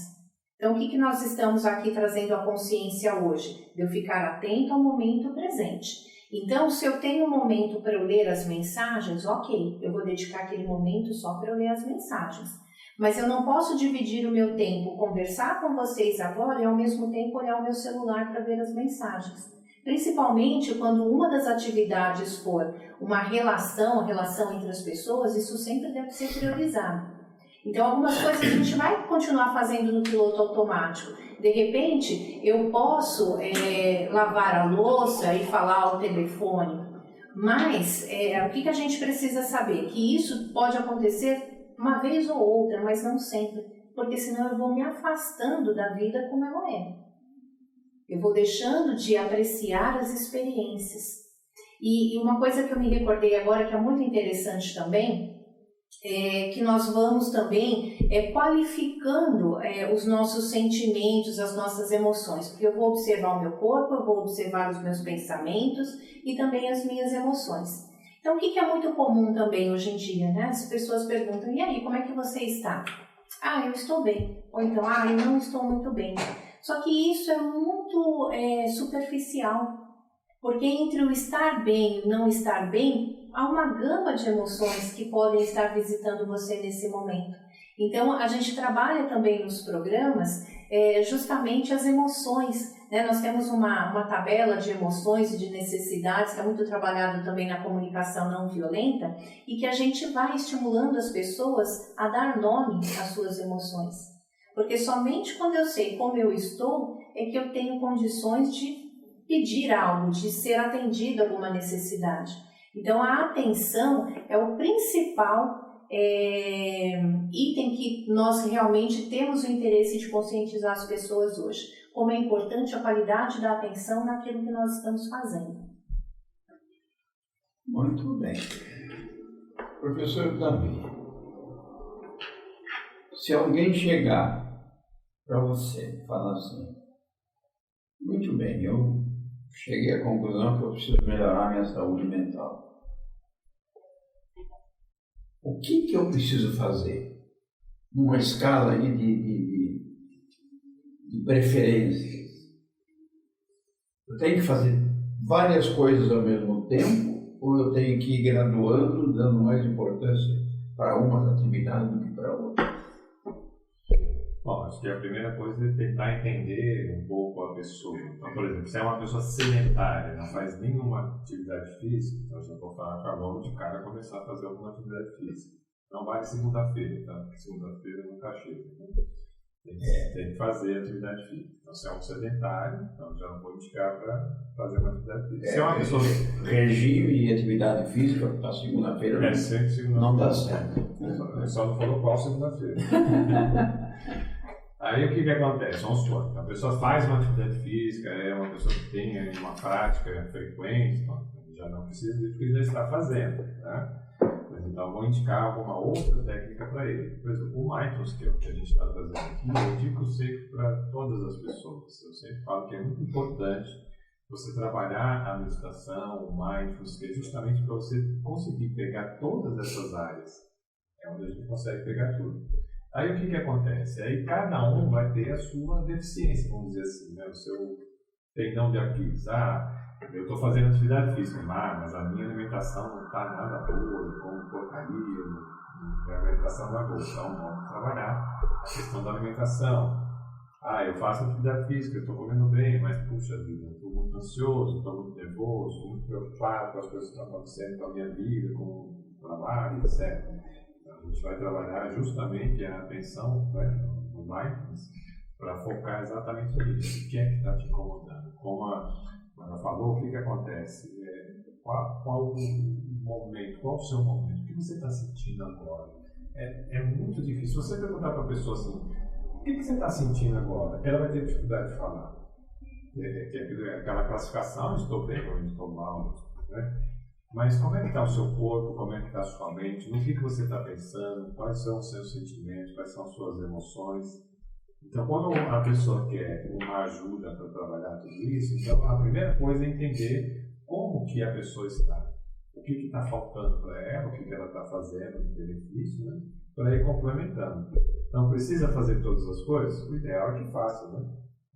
Então, o que nós estamos aqui trazendo à consciência hoje? De eu ficar atento ao momento presente. Então, se eu tenho um momento para eu ler as mensagens, ok, eu vou dedicar aquele momento só para eu ler as mensagens. Mas eu não posso dividir o meu tempo, conversar com vocês agora e ao mesmo tempo olhar o meu celular para ver as mensagens. Principalmente quando uma das atividades for uma relação entre as pessoas, isso sempre deve ser priorizado. Então, algumas coisas a gente vai continuar fazendo no piloto automático. De repente, eu posso lavar a louça e falar ao telefone, mas o que a gente precisa saber? Que isso pode acontecer uma vez ou outra, mas não sempre, porque senão eu vou me afastando da vida como ela é. Eu vou deixando de apreciar as experiências. E uma coisa que eu me recordei agora, que é muito interessante também, é que nós vamos também qualificando os nossos sentimentos, as nossas emoções, porque eu vou observar o meu corpo, eu vou observar os meus pensamentos e também as minhas emoções. Então, o que é muito comum também hoje em dia, né? As pessoas perguntam, e aí, como é que você está? Ah, eu estou bem. Ou então, eu não estou muito bem. Só que isso é muito superficial, porque entre o estar bem e o não estar bem, há uma gama de emoções que podem estar visitando você nesse momento. Então, a gente trabalha também nos programas justamente as emoções. Né? Nós temos uma tabela de emoções e de necessidades, que é muito trabalhado também na comunicação não violenta, e que a gente vai estimulando as pessoas a dar nome às suas emoções. Porque somente quando eu sei como eu estou, é que eu tenho condições de pedir algo, de ser atendido a alguma necessidade. Então, a atenção é o principal item que nós realmente temos o interesse de conscientizar as pessoas hoje. como é importante a qualidade da atenção naquilo que nós estamos fazendo. Muito bem. Professor Davi, se alguém chegar para você e falar assim, muito bem, eu cheguei à conclusão que eu preciso melhorar minha saúde mental. O que eu preciso fazer? Numa escala aí de preferências. Eu tenho que fazer várias coisas ao mesmo tempo ou eu tenho que ir graduando, dando mais importância para uma atividade do que para outra? Bom, acho que a primeira coisa é tentar entender um pouco a pessoa. Então, por exemplo, se é uma pessoa sedentária, não faz nenhuma atividade física, então já vou falar para logo de cara começar a fazer alguma atividade física. Não vai segunda-feira, tá? Porque segunda-feira nunca chega. Né? Tem que fazer atividade física. Então, se é um sedentário, então já vou indicar para fazer uma atividade física. Se é uma pessoa... Regime e atividade física para segunda-feira não dá certo. Só não falou qual segunda-feira. Aí o que acontece? Vamos supor, a pessoa faz uma atividade física, é uma pessoa que tem uma prática frequente, então já não precisa dizer que ele já está fazendo, né? Então vou indicar alguma outra técnica para ele. Por exemplo, o Mindfulness, que é o que a gente está trazendo aqui, eu indico sempre para todas as pessoas. Eu sempre falo que é muito importante você trabalhar a meditação, o Mindfulness, que é justamente para você conseguir pegar todas essas áreas. É onde a gente consegue pegar tudo. Aí o que acontece? Aí cada um vai ter a sua deficiência, vamos dizer assim, né? O seu tendão de Aquiles. Eu estou fazendo atividade física, mas a minha alimentação não está nada boa, eu como porcaria, minha alimentação não é boa. Então vamos trabalhar a questão da alimentação. Eu faço atividade física, eu estou comendo bem, mas puxa vida, eu estou muito ansioso, estou muito nervoso, muito preocupado com as coisas que estão acontecendo com a minha vida, com o trabalho, etc. A gente vai trabalhar justamente a atenção, né, no Mindfulness para focar exatamente nisso. O que é que está te incomodando? Como a Ana falou, o que acontece? Qual o momento? Qual o seu momento? O que você está sentindo agora? É muito difícil. Se você perguntar para a pessoa assim, o que você está sentindo agora? Ela vai ter dificuldade de falar. Aquela classificação, estou bem ou estou mal, né? Mas como é que está o seu corpo, como é que está a sua mente, no que você está pensando, quais são os seus sentimentos, quais são as suas emoções. Então, quando a pessoa quer uma ajuda para trabalhar tudo isso, então a primeira coisa é entender como que a pessoa está, o que está faltando para ela, o que ela está fazendo de benefício, né? Para ir complementando. Não precisa fazer todas as coisas? O ideal é que faça, né?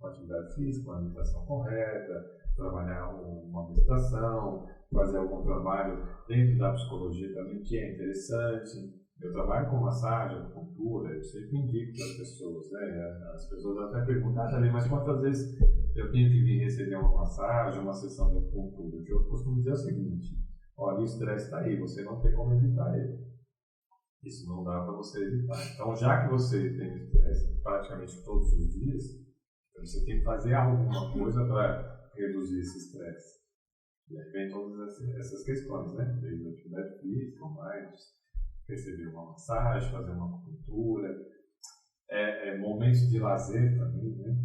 Uma atividade física, uma alimentação correta, trabalhar uma meditação, fazer algum trabalho dentro da psicologia também, que é interessante. Eu trabalho com massagem, acupuntura, eu sempre indico para as pessoas, né? As pessoas até perguntam, também, mas quantas vezes eu tenho que vir receber uma massagem, uma sessão de acupuntura? O que eu costumo dizer é o seguinte, olha, o estresse está aí, você não tem como evitar ele. Isso não dá para você evitar. Então, já que você tem estresse praticamente todos os dias, você tem que fazer alguma coisa para reduzir esse estresse. E aí vem todas essas questões, né? Desde a atividade física, mais receber uma massagem, fazer uma acupuntura, momentos de lazer também, né?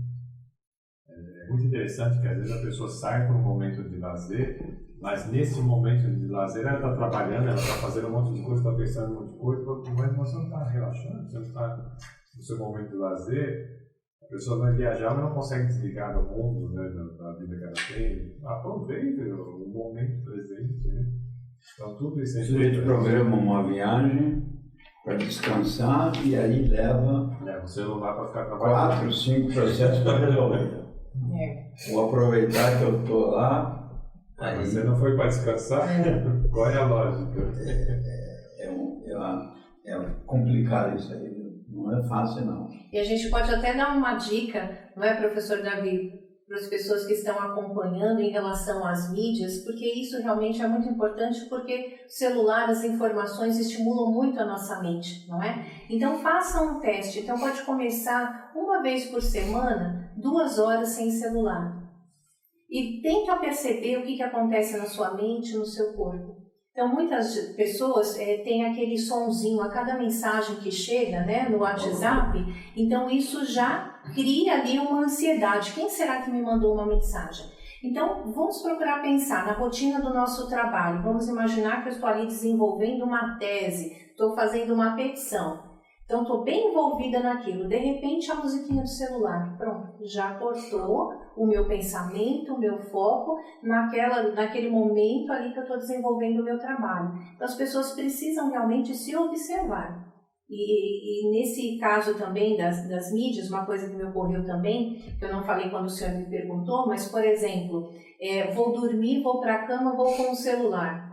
É muito interessante que às vezes a pessoa sai para um momento de lazer, mas nesse momento de lazer ela está trabalhando, ela está fazendo um monte de coisa, está pensando em um monte de coisa, mas você não está relaxando, você não está no seu momento de lazer. A pessoa vai viajar, mas não consegue desligar do mundo, né, da vida que ela tem. Aproveita o momento presente, né? Então tudo isso é importante. Você programa uma viagem para descansar e aí leva o celular para ficar trabalhando. 4, 5 processos para resolver. Vou aproveitar que eu estou lá. Aí... Você não foi para descansar? Qual é a lógica? É complicado isso aí. Não é fácil, não. E a gente pode até dar uma dica, não é, professor Davi, para as pessoas que estão acompanhando em relação às mídias, porque isso realmente é muito importante, porque o celular, as informações estimulam muito a nossa mente, não é? Então faça um teste. Então pode começar uma vez por semana, 2 horas sem celular. E tenta perceber o que acontece na sua mente, no seu corpo. Então, muitas pessoas têm aquele sonzinho a cada mensagem que chega, né, no WhatsApp. Então, isso já cria ali uma ansiedade. Quem será que me mandou uma mensagem? Então, vamos procurar pensar na rotina do nosso trabalho. Vamos imaginar que eu estou ali desenvolvendo uma tese, estou fazendo uma petição. Então, estou bem envolvida naquilo. De repente, a musiquinha do celular, pronto, já cortou o meu pensamento, o meu foco naquele momento ali que eu estou desenvolvendo o meu trabalho. Então, as pessoas precisam realmente se observar. E nesse caso também das mídias, uma coisa que me ocorreu também, que eu não falei quando o senhor me perguntou, mas, por exemplo, vou dormir, vou para a cama, vou com o celular.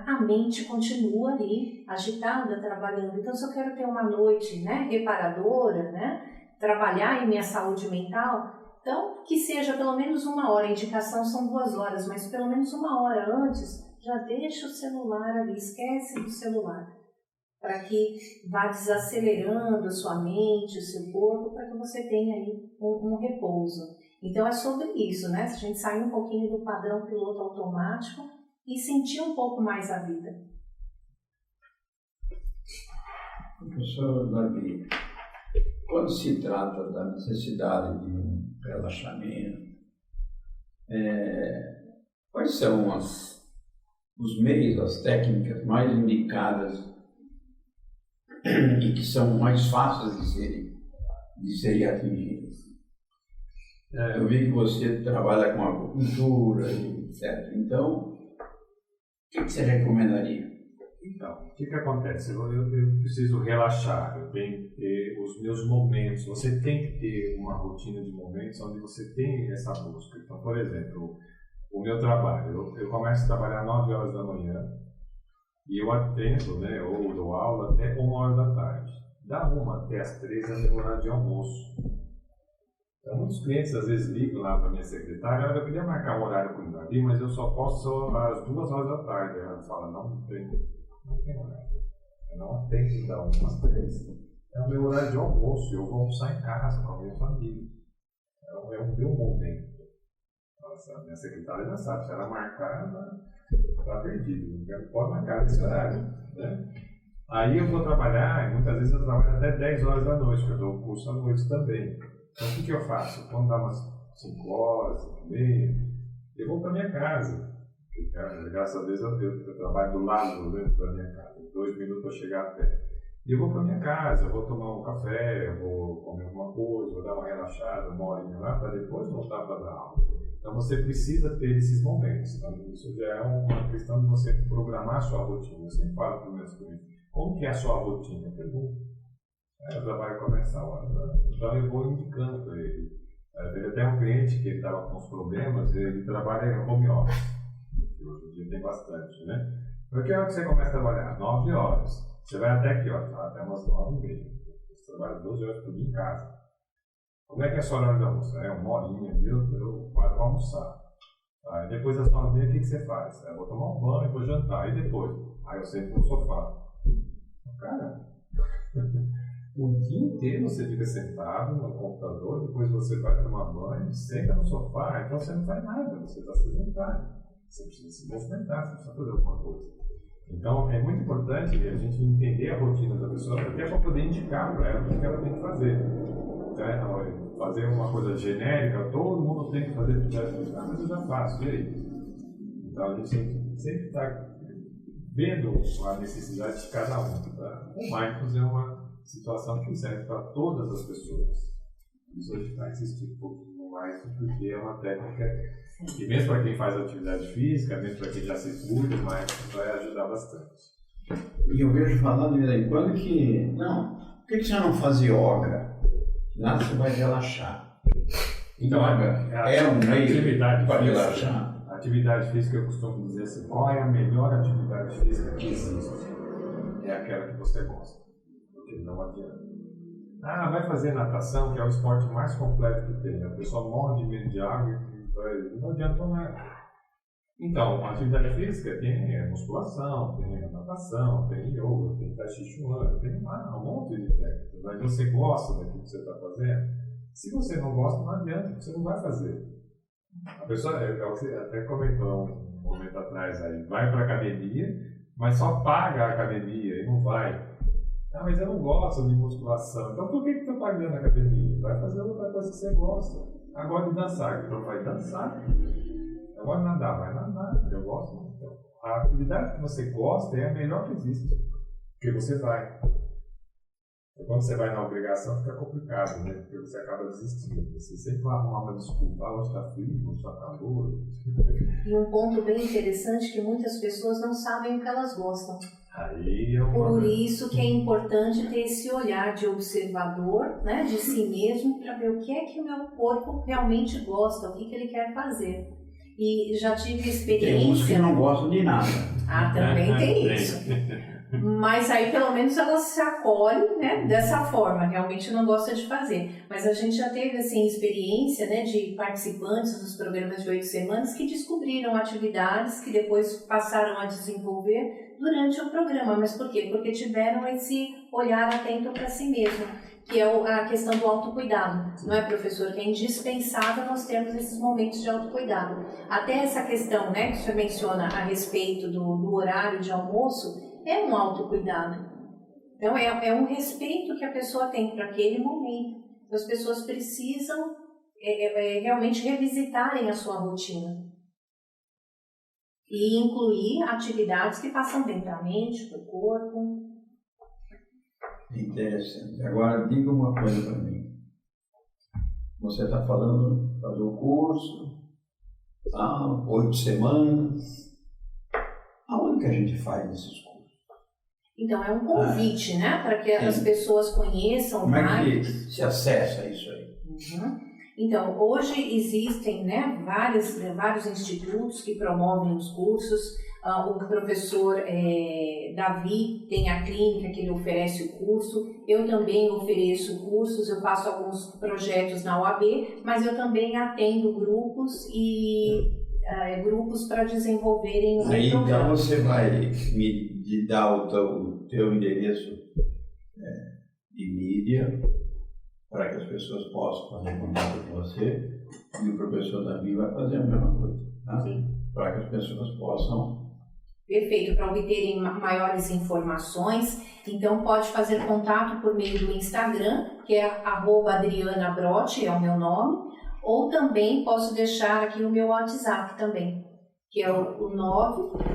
A mente continua ali, agitada, trabalhando. Então, se eu quero ter uma noite reparadora, trabalhar em minha saúde mental, então, que seja pelo menos 1 hora, a indicação são 2 horas, mas pelo menos 1 hora antes, já deixa o celular ali, esquece do celular, para que vá desacelerando a sua mente, o seu corpo, para que você tenha aí um repouso. Então, é sobre isso, se a gente sair um pouquinho do padrão piloto automático, e sentir um pouco mais a vida. Professor Davi, quando se trata da necessidade de um relaxamento, quais são os meios, as técnicas mais indicadas e que são mais fáceis de serem atingidas? Eu vi que você trabalha com acupuntura, etc. Então, o que você recomendaria? Então, o que acontece? Eu preciso relaxar, eu tenho que ter os meus momentos. Você tem que ter uma rotina de momentos onde você tem essa busca. Então, por exemplo, o meu trabalho, eu começo a trabalhar às 9 horas da manhã e eu atendo, ou dou aula até 1 hora da tarde. Da 1 até as 3 é meu horário de almoço. Então, muitos clientes às vezes ligam lá para a minha secretária: eu queria marcar um horário com o Davi, mas eu só posso às 2 horas da tarde. Ela fala: não tem horário. Eu não atendo da 1 às 3. É o meu horário de almoço, eu vou almoçar em casa com a minha família. É o meu momento. Nossa, a minha secretária já sabe, se ela marcar, está perdido. Não pode marcar nesse horário. Aí eu vou trabalhar, e muitas vezes eu trabalho até 10 horas da noite, porque eu dou curso à noite também. Então, o que eu faço? Quando dá umas 5 horas, 5h30, eu vou para minha casa. Graças a Deus eu trabalho do lado da minha casa, 2 minutos para chegar a pé. E eu vou para minha casa, eu vou tomar um café, eu vou comer alguma coisa, vou dar uma relaxada, 1 horinha lá, para depois voltar para dar aula. Então, você precisa ter esses momentos. Então, isso já é uma questão de você programar a sua rotina. Eu sempre falo para os meus clientes: como que é a sua rotina? Pergunta. O trabalho começa a hora. Então eu vou indicando para ele. Teve até um cliente que estava com uns problemas, ele trabalha em home office. Hoje em dia tem bastante, Por que hora que você começa a trabalhar? 9 horas. Você vai até que horas? Até umas 9h30. Você trabalha 12 horas por dia em casa. Como é que é a sua hora de almoço? 1 horinha, eu paro para almoçar. Aí depois das 9h30, o que você faz? Eu vou tomar um banho, vou jantar. E depois? Aí eu sento no sofá. Cara... O dia inteiro você fica sentado no computador, depois você vai tomar banho, senta no sofá, então você não faz nada, você está sedentário. Você precisa se movimentar, você precisa fazer alguma coisa. Então é muito importante a gente entender a rotina da pessoa, até para poder indicar para ela o que ela tem que fazer. Então, fazer uma coisa genérica, todo mundo tem que fazer atividade, mas eu já faço, e aí? Então a gente sempre está vendo a necessidade de cada um. O Mindfulness é uma situação que serve para todas as pessoas. Isso a gente vai insistir um pouquinho mais, porque é uma técnica que, mesmo para quem faz atividade física, mesmo para quem já se cuida, mas vai ajudar bastante. E eu vejo falando de vez em quando que, por que você não faz yoga? Lá você vai relaxar. Então, é um meio para relaxar. A atividade física, eu costumo dizer assim: qual é a melhor atividade física que existe? É aquela que você gosta. Não adianta. Vai fazer natação, que é o esporte mais completo que tem. A pessoa morre de medo de água e não adianta nada. Então, a atividade física tem a musculação, tem a natação, tem yoga, tem tai chi chuan, tem um monte de técnicas. Mas você gosta daquilo que você está fazendo? Se você não gosta, não adianta, você não vai fazer. A pessoa, é o que você até comentou um momento atrás aí, vai para a academia, mas só paga a academia e não vai. Ah, mas eu não gosto de musculação. Então por que você está pagando a academia? Vai fazer outra coisa que você gosta. Agora de dançar, então vai dançar. Agora de nadar, vai nadar. Eu gosto. Então, a atividade que você gosta é a melhor que existe. Porque você vai. E quando você vai na obrigação fica complicado, né? Porque você acaba desistindo. Você sempre vai arrumar uma desculpa. Hoje está frio, hoje está calor. E um ponto bem interessante é que muitas pessoas não sabem o que elas gostam. Aí é Por isso que é importante ter esse olhar de observador, né, de si mesmo, para ver o que é que o meu corpo realmente gosta, o que ele quer fazer. E já tive experiência... Tem uns que não gostam de nada. Ah, também tem isso. Mas aí pelo menos ela se acolhe, né, dessa forma, realmente não gosta de fazer. Mas a gente já teve assim, experiência, né, de participantes dos programas de 8 semanas que descobriram atividades que depois passaram a desenvolver durante o programa. Mas por quê? Porque tiveram esse olhar atento para si mesmo, que é a questão do autocuidado. Não é, professor? Que é indispensável nós termos esses momentos de autocuidado. Até essa questão, né, que você menciona a respeito do horário de almoço, é um autocuidado. Então, é um respeito que a pessoa tem para aquele momento. As pessoas precisam realmente revisitarem a sua rotina. E incluir atividades que façam bem para a mente, para o corpo. Interessante. Agora, diga uma coisa para mim. Você está falando de fazer o curso, 8 semanas. Aonde que a gente faz esses cursos? Então, é um convite, né? Para que as pessoas conheçam mais. Como é que se acessa isso aí? Uhum. Então, hoje existem, né, vários institutos que promovem os cursos. O professor Davi tem a clínica que ele oferece o curso. Eu também ofereço cursos, eu faço alguns projetos na UAB, mas eu também atendo grupos grupos para desenvolverem o programa. Então você vai me dar o teu endereço de mídia para que as pessoas possam fazer contato com você, e o professor Davi vai fazer a mesma coisa, tá? Para que as pessoas possam... Perfeito, para obterem maiores informações, então pode fazer contato por meio do Instagram, que é @AdrianaBrotti, é o meu nome, ou também posso deixar aqui o meu WhatsApp também, que é o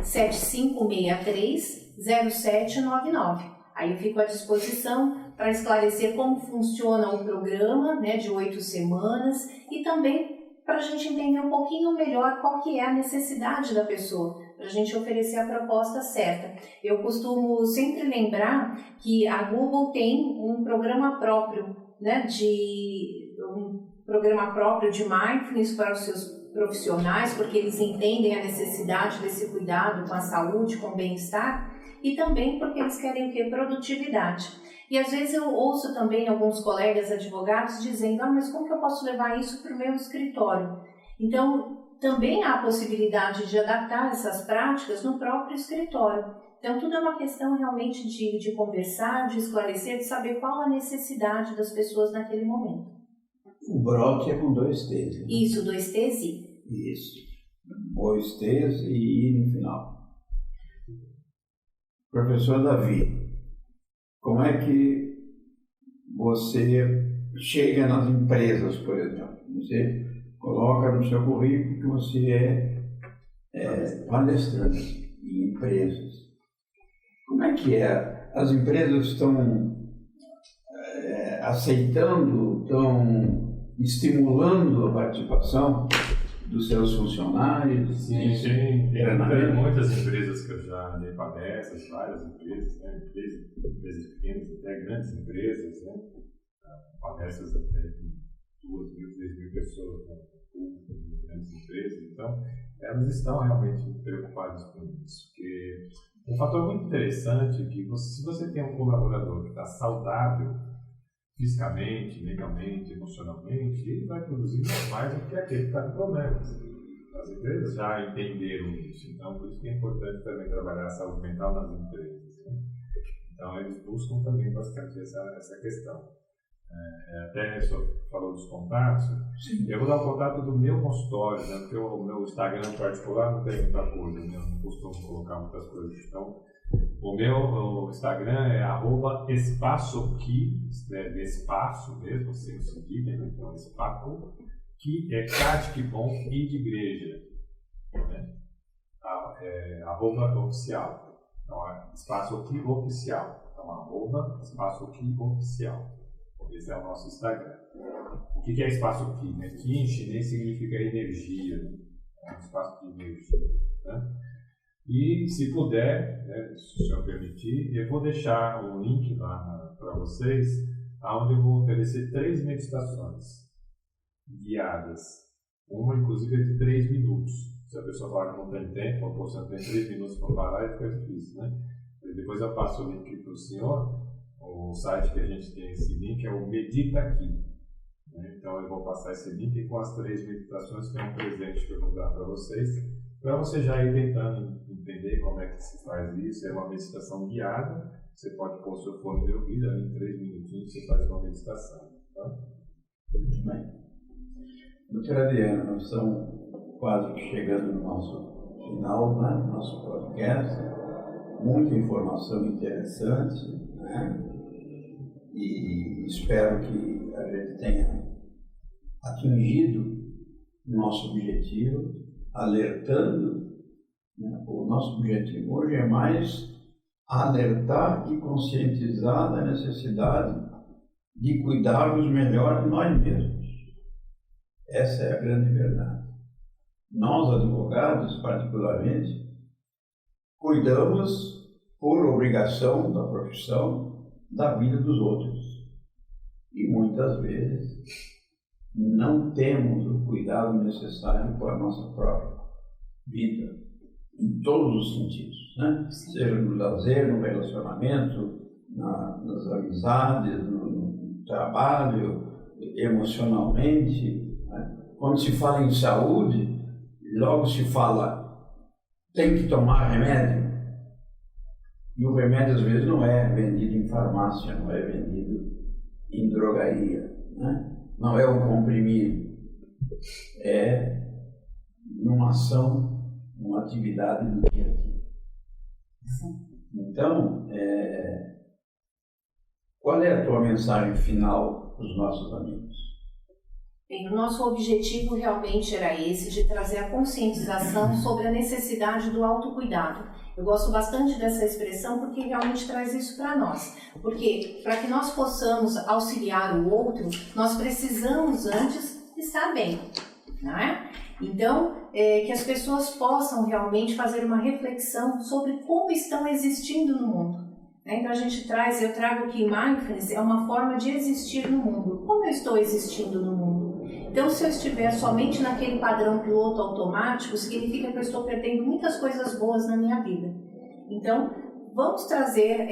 975630799. Aí eu fico à disposição para esclarecer como funciona o programa, né, de 8 semanas, e também para a gente entender um pouquinho melhor qual que é a necessidade da pessoa, para a gente oferecer a proposta certa. Eu costumo sempre lembrar que a Google tem um programa próprio, né, de mindfulness para os seus profissionais, porque eles entendem a necessidade desse cuidado com a saúde, com o bem-estar, e também porque eles querem ter produtividade. E às vezes eu ouço também alguns colegas advogados dizendo, mas como que eu posso levar isso para o meu escritório? Então, também há a possibilidade de adaptar essas práticas no próprio escritório. Então, tudo é uma questão realmente de conversar, de esclarecer, de saber qual a necessidade das pessoas naquele momento. O Brotti é com 2 T's. Né? Isso, 2 T's e. Isso. 2 T's e I no final. Professor Davi, como é que você chega nas empresas, por exemplo? Você coloca no seu currículo que você é palestrante em empresas. Como é que é? As empresas estão aceitando, estão estimulando a participação dos seus funcionários? Sim, tem muitas empresas que eu já dei palestras, várias empresas, né? Empresas pequenas, até grandes empresas, né? Palestras até de 2.000, 3.000 pessoas, né? Grandes empresas. Então, elas estão realmente preocupadas com isso, porque um fator muito interessante é que se você tem um colaborador que está saudável fisicamente, legalmente, emocionalmente, ele vai produzir mais do que aquele que está com problemas. As empresas já entenderam isso, então por isso que é importante também trabalhar a saúde mental nas empresas. Né? Então eles buscam também bastante essa questão. Até só falou dos contatos. Sim. Eu vou dar o contato do meu consultório, né? Porque o meu Instagram particular não tem muita coisa, né? Eu não costumo colocar muitas coisas. Então O meu Instagram é @espaçoqui, escreve espaço mesmo, sem o seguir, né? Então espaço, que é K de bom e de igreja, né? @oficial. Então é espaçoqui oficial. Então espaçoqui oficial. Esse é o nosso Instagram. O que é espaçoqui? Qi em chinês significa energia, é um espaço de energia, né? E, se puder, né, se o senhor permitir, eu vou deixar um link lá para vocês, onde eu vou oferecer 3 meditações guiadas. Uma, inclusive, é de 3 minutos. Se a pessoa falar que não tem tempo, ou você tem 3 minutos para parar, fica difícil, né? Depois eu passo o link para o senhor. O site que a gente tem esse link é o Medita Aqui. Né? Então, eu vou passar esse link com as 3 meditações, que é um presente que eu vou dar para vocês, para você já ir tentando entender como é que se faz isso. É uma meditação guiada, você pode pôr o seu fone de ouvido, ali em 3 minutinhos você faz uma meditação. Tá? Muito bem. Doutora Adriana, nós estamos quase chegando no nosso final, né, do nosso podcast. Muita informação interessante, né? E espero que a gente tenha atingido o nosso objetivo, alertando, né? O nosso objetivo hoje é mais alertar e conscientizar da necessidade de cuidarmos melhor de nós mesmos. Essa é a grande verdade. Nós, advogados, particularmente, cuidamos, por obrigação da profissão, da vida dos outros. E muitas vezes não temos o cuidado necessário com a nossa própria vida, em todos os sentidos, né? Seja no lazer, no relacionamento, nas amizades, no trabalho, emocionalmente, né? Quando se fala em saúde, logo se fala tem que tomar remédio. E o remédio, às vezes, não é vendido em farmácia, não é vendido em drogaria, né? Não é um comprimido. É numa ação, numa atividade do dia a dia. Então, qual é a tua mensagem final para os nossos amigos? Bem, o nosso objetivo realmente era esse, de trazer a conscientização sobre a necessidade do autocuidado. Eu gosto bastante dessa expressão porque realmente traz isso para nós. Porque para que nós possamos auxiliar o outro, nós precisamos antes estar bem, não é? Então, que as pessoas possam realmente fazer uma reflexão sobre como estão existindo no mundo. Então eu trago aqui mindfulness, é uma forma de existir no mundo. Como eu estou existindo no mundo? Então, se eu estiver somente naquele padrão piloto automático, significa que eu estou perdendo muitas coisas boas na minha vida. Então, vamos trazer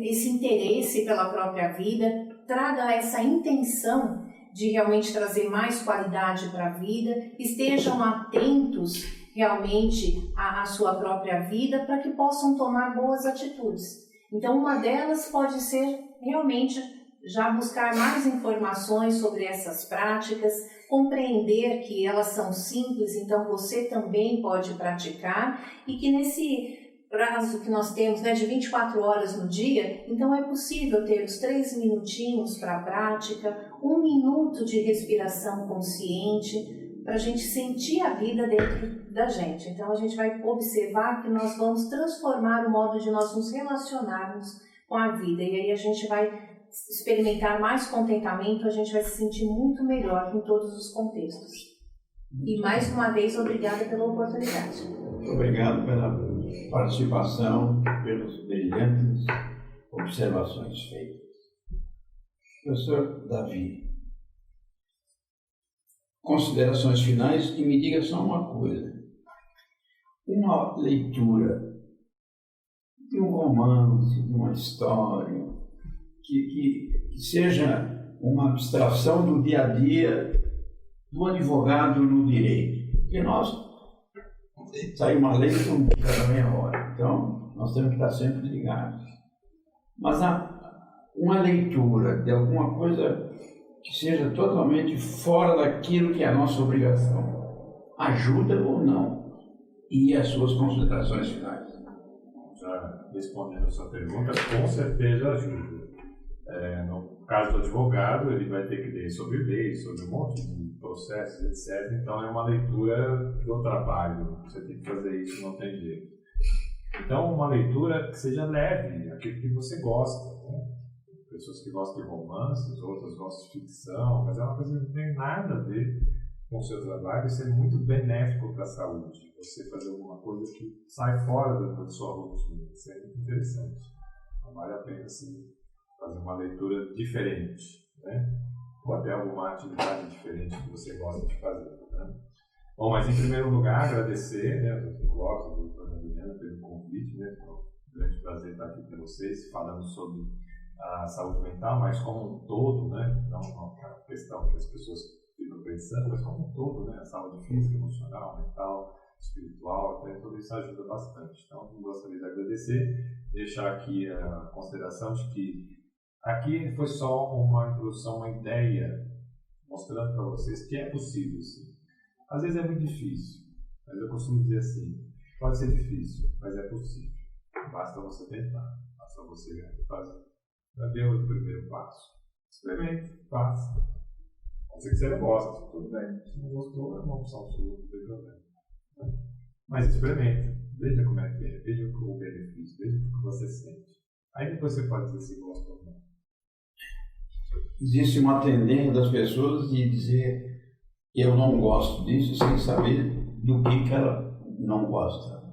esse interesse pela própria vida, traga essa intenção de realmente trazer mais qualidade para a vida, estejam atentos realmente à sua própria vida para que possam tomar boas atitudes. Então, uma delas pode ser realmente já buscar mais informações sobre essas práticas, compreender que elas são simples, então você também pode praticar e que nesse prazo que nós temos, né, de 24 horas no dia, então é possível ter os 3 minutinhos para a prática, 1 minuto de respiração consciente, para a gente sentir a vida dentro da gente. Então a gente vai observar que nós vamos transformar o modo de nós nos relacionarmos com a vida, e aí a gente vai experimentar mais contentamento, a gente vai se sentir muito melhor em todos os contextos. E mais uma vez, obrigada pela oportunidade. Muito obrigado pela participação, pelas brilhantes observações feitas. Professor Davi, considerações finais, e me diga só uma coisa. Uma leitura de um romance, de uma história, que seja uma abstração do dia a dia do advogado no direito. Porque nós, sai uma lei com cada meia hora, então nós temos que estar sempre ligados. Mas uma leitura de alguma coisa que seja totalmente fora daquilo que é a nossa obrigação, ajuda ou não? E as suas considerações finais? já respondendo a sua pergunta, com certeza ajuda. No caso do advogado, ele vai ter que ler sobre leis, sobre um monte de processos, etc. Então é uma leitura do trabalho, você tem que fazer isso, não tem jeito. Então uma leitura que seja leve, aquilo que você gosta, né? Pessoas que gostam de romances, outras gostam de ficção, mas é uma coisa que não tem nada a ver com o seu trabalho e ser muito benéfico para a saúde. Você fazer alguma coisa que sai fora da sua rotina, isso é muito interessante. Então vale a pena sim fazer uma leitura diferente, né? Ou até alguma atividade diferente que você gosta de fazer, né? Bom, mas em primeiro lugar, agradecer, né, ao Dr. Clóvis, ao Dr. Adriana pelo convite, né? Foi um grande prazer estar aqui com vocês, falando sobre a saúde mental, mas como um todo, né? Não uma questão que as pessoas ficam pensando, mas como um todo, né? A saúde física, emocional, mental, espiritual, até tudo isso ajuda bastante. Então, eu gostaria de agradecer, deixar aqui a consideração de que aqui foi só uma introdução, uma ideia, mostrando para vocês que é possível, sim. Às vezes é muito difícil, mas eu costumo dizer assim, pode ser difícil, mas é possível. Basta você tentar, basta você fazer. Já deu o primeiro passo. Experimente, faça. Pode ser que você não goste, tudo bem. Se não gostou, é uma opção sua, não tem problema. Mas experimente, veja como é que é, veja o benefício, veja o que você sente. Aí depois você pode dizer se gosta ou não. Existe uma tendência das pessoas de dizer eu não gosto disso sem saber do que ela não gosta.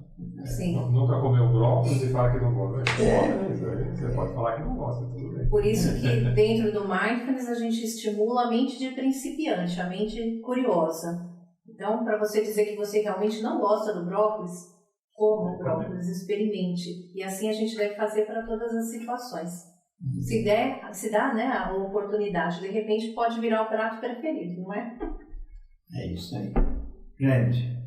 Sim. Nunca comeu brócolis e fala que não gosta. Você pode falar que não gosta, tudo bem. Por isso que dentro do Mindfulness a gente estimula a mente de principiante, a mente curiosa. Então, para você dizer que você realmente não gosta do brócolis, coma o brócolis, experimente. E assim a gente deve fazer para todas as situações. Se dá, né, a oportunidade, de repente pode virar o prato preferido, não é? É isso aí. Gente,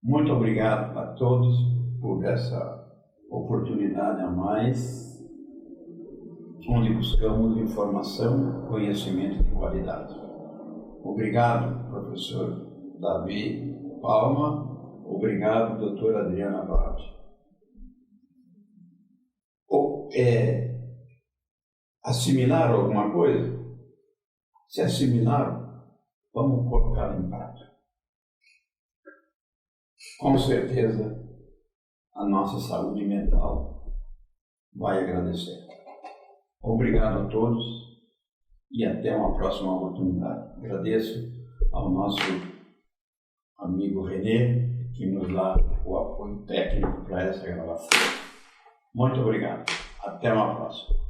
muito obrigado a todos por essa oportunidade a mais, onde buscamos informação, conhecimento de qualidade. Obrigado, professor Davi Palma. Obrigado, doutora Adriana Abad. Assimilaram alguma coisa? Se assimilaram, vamos colocar em prática. Com certeza, a nossa saúde mental vai agradecer. Obrigado a todos e até uma próxima oportunidade. Agradeço ao nosso amigo Renê, que nos dá o apoio técnico para essa gravação. Muito obrigado. Até uma próxima.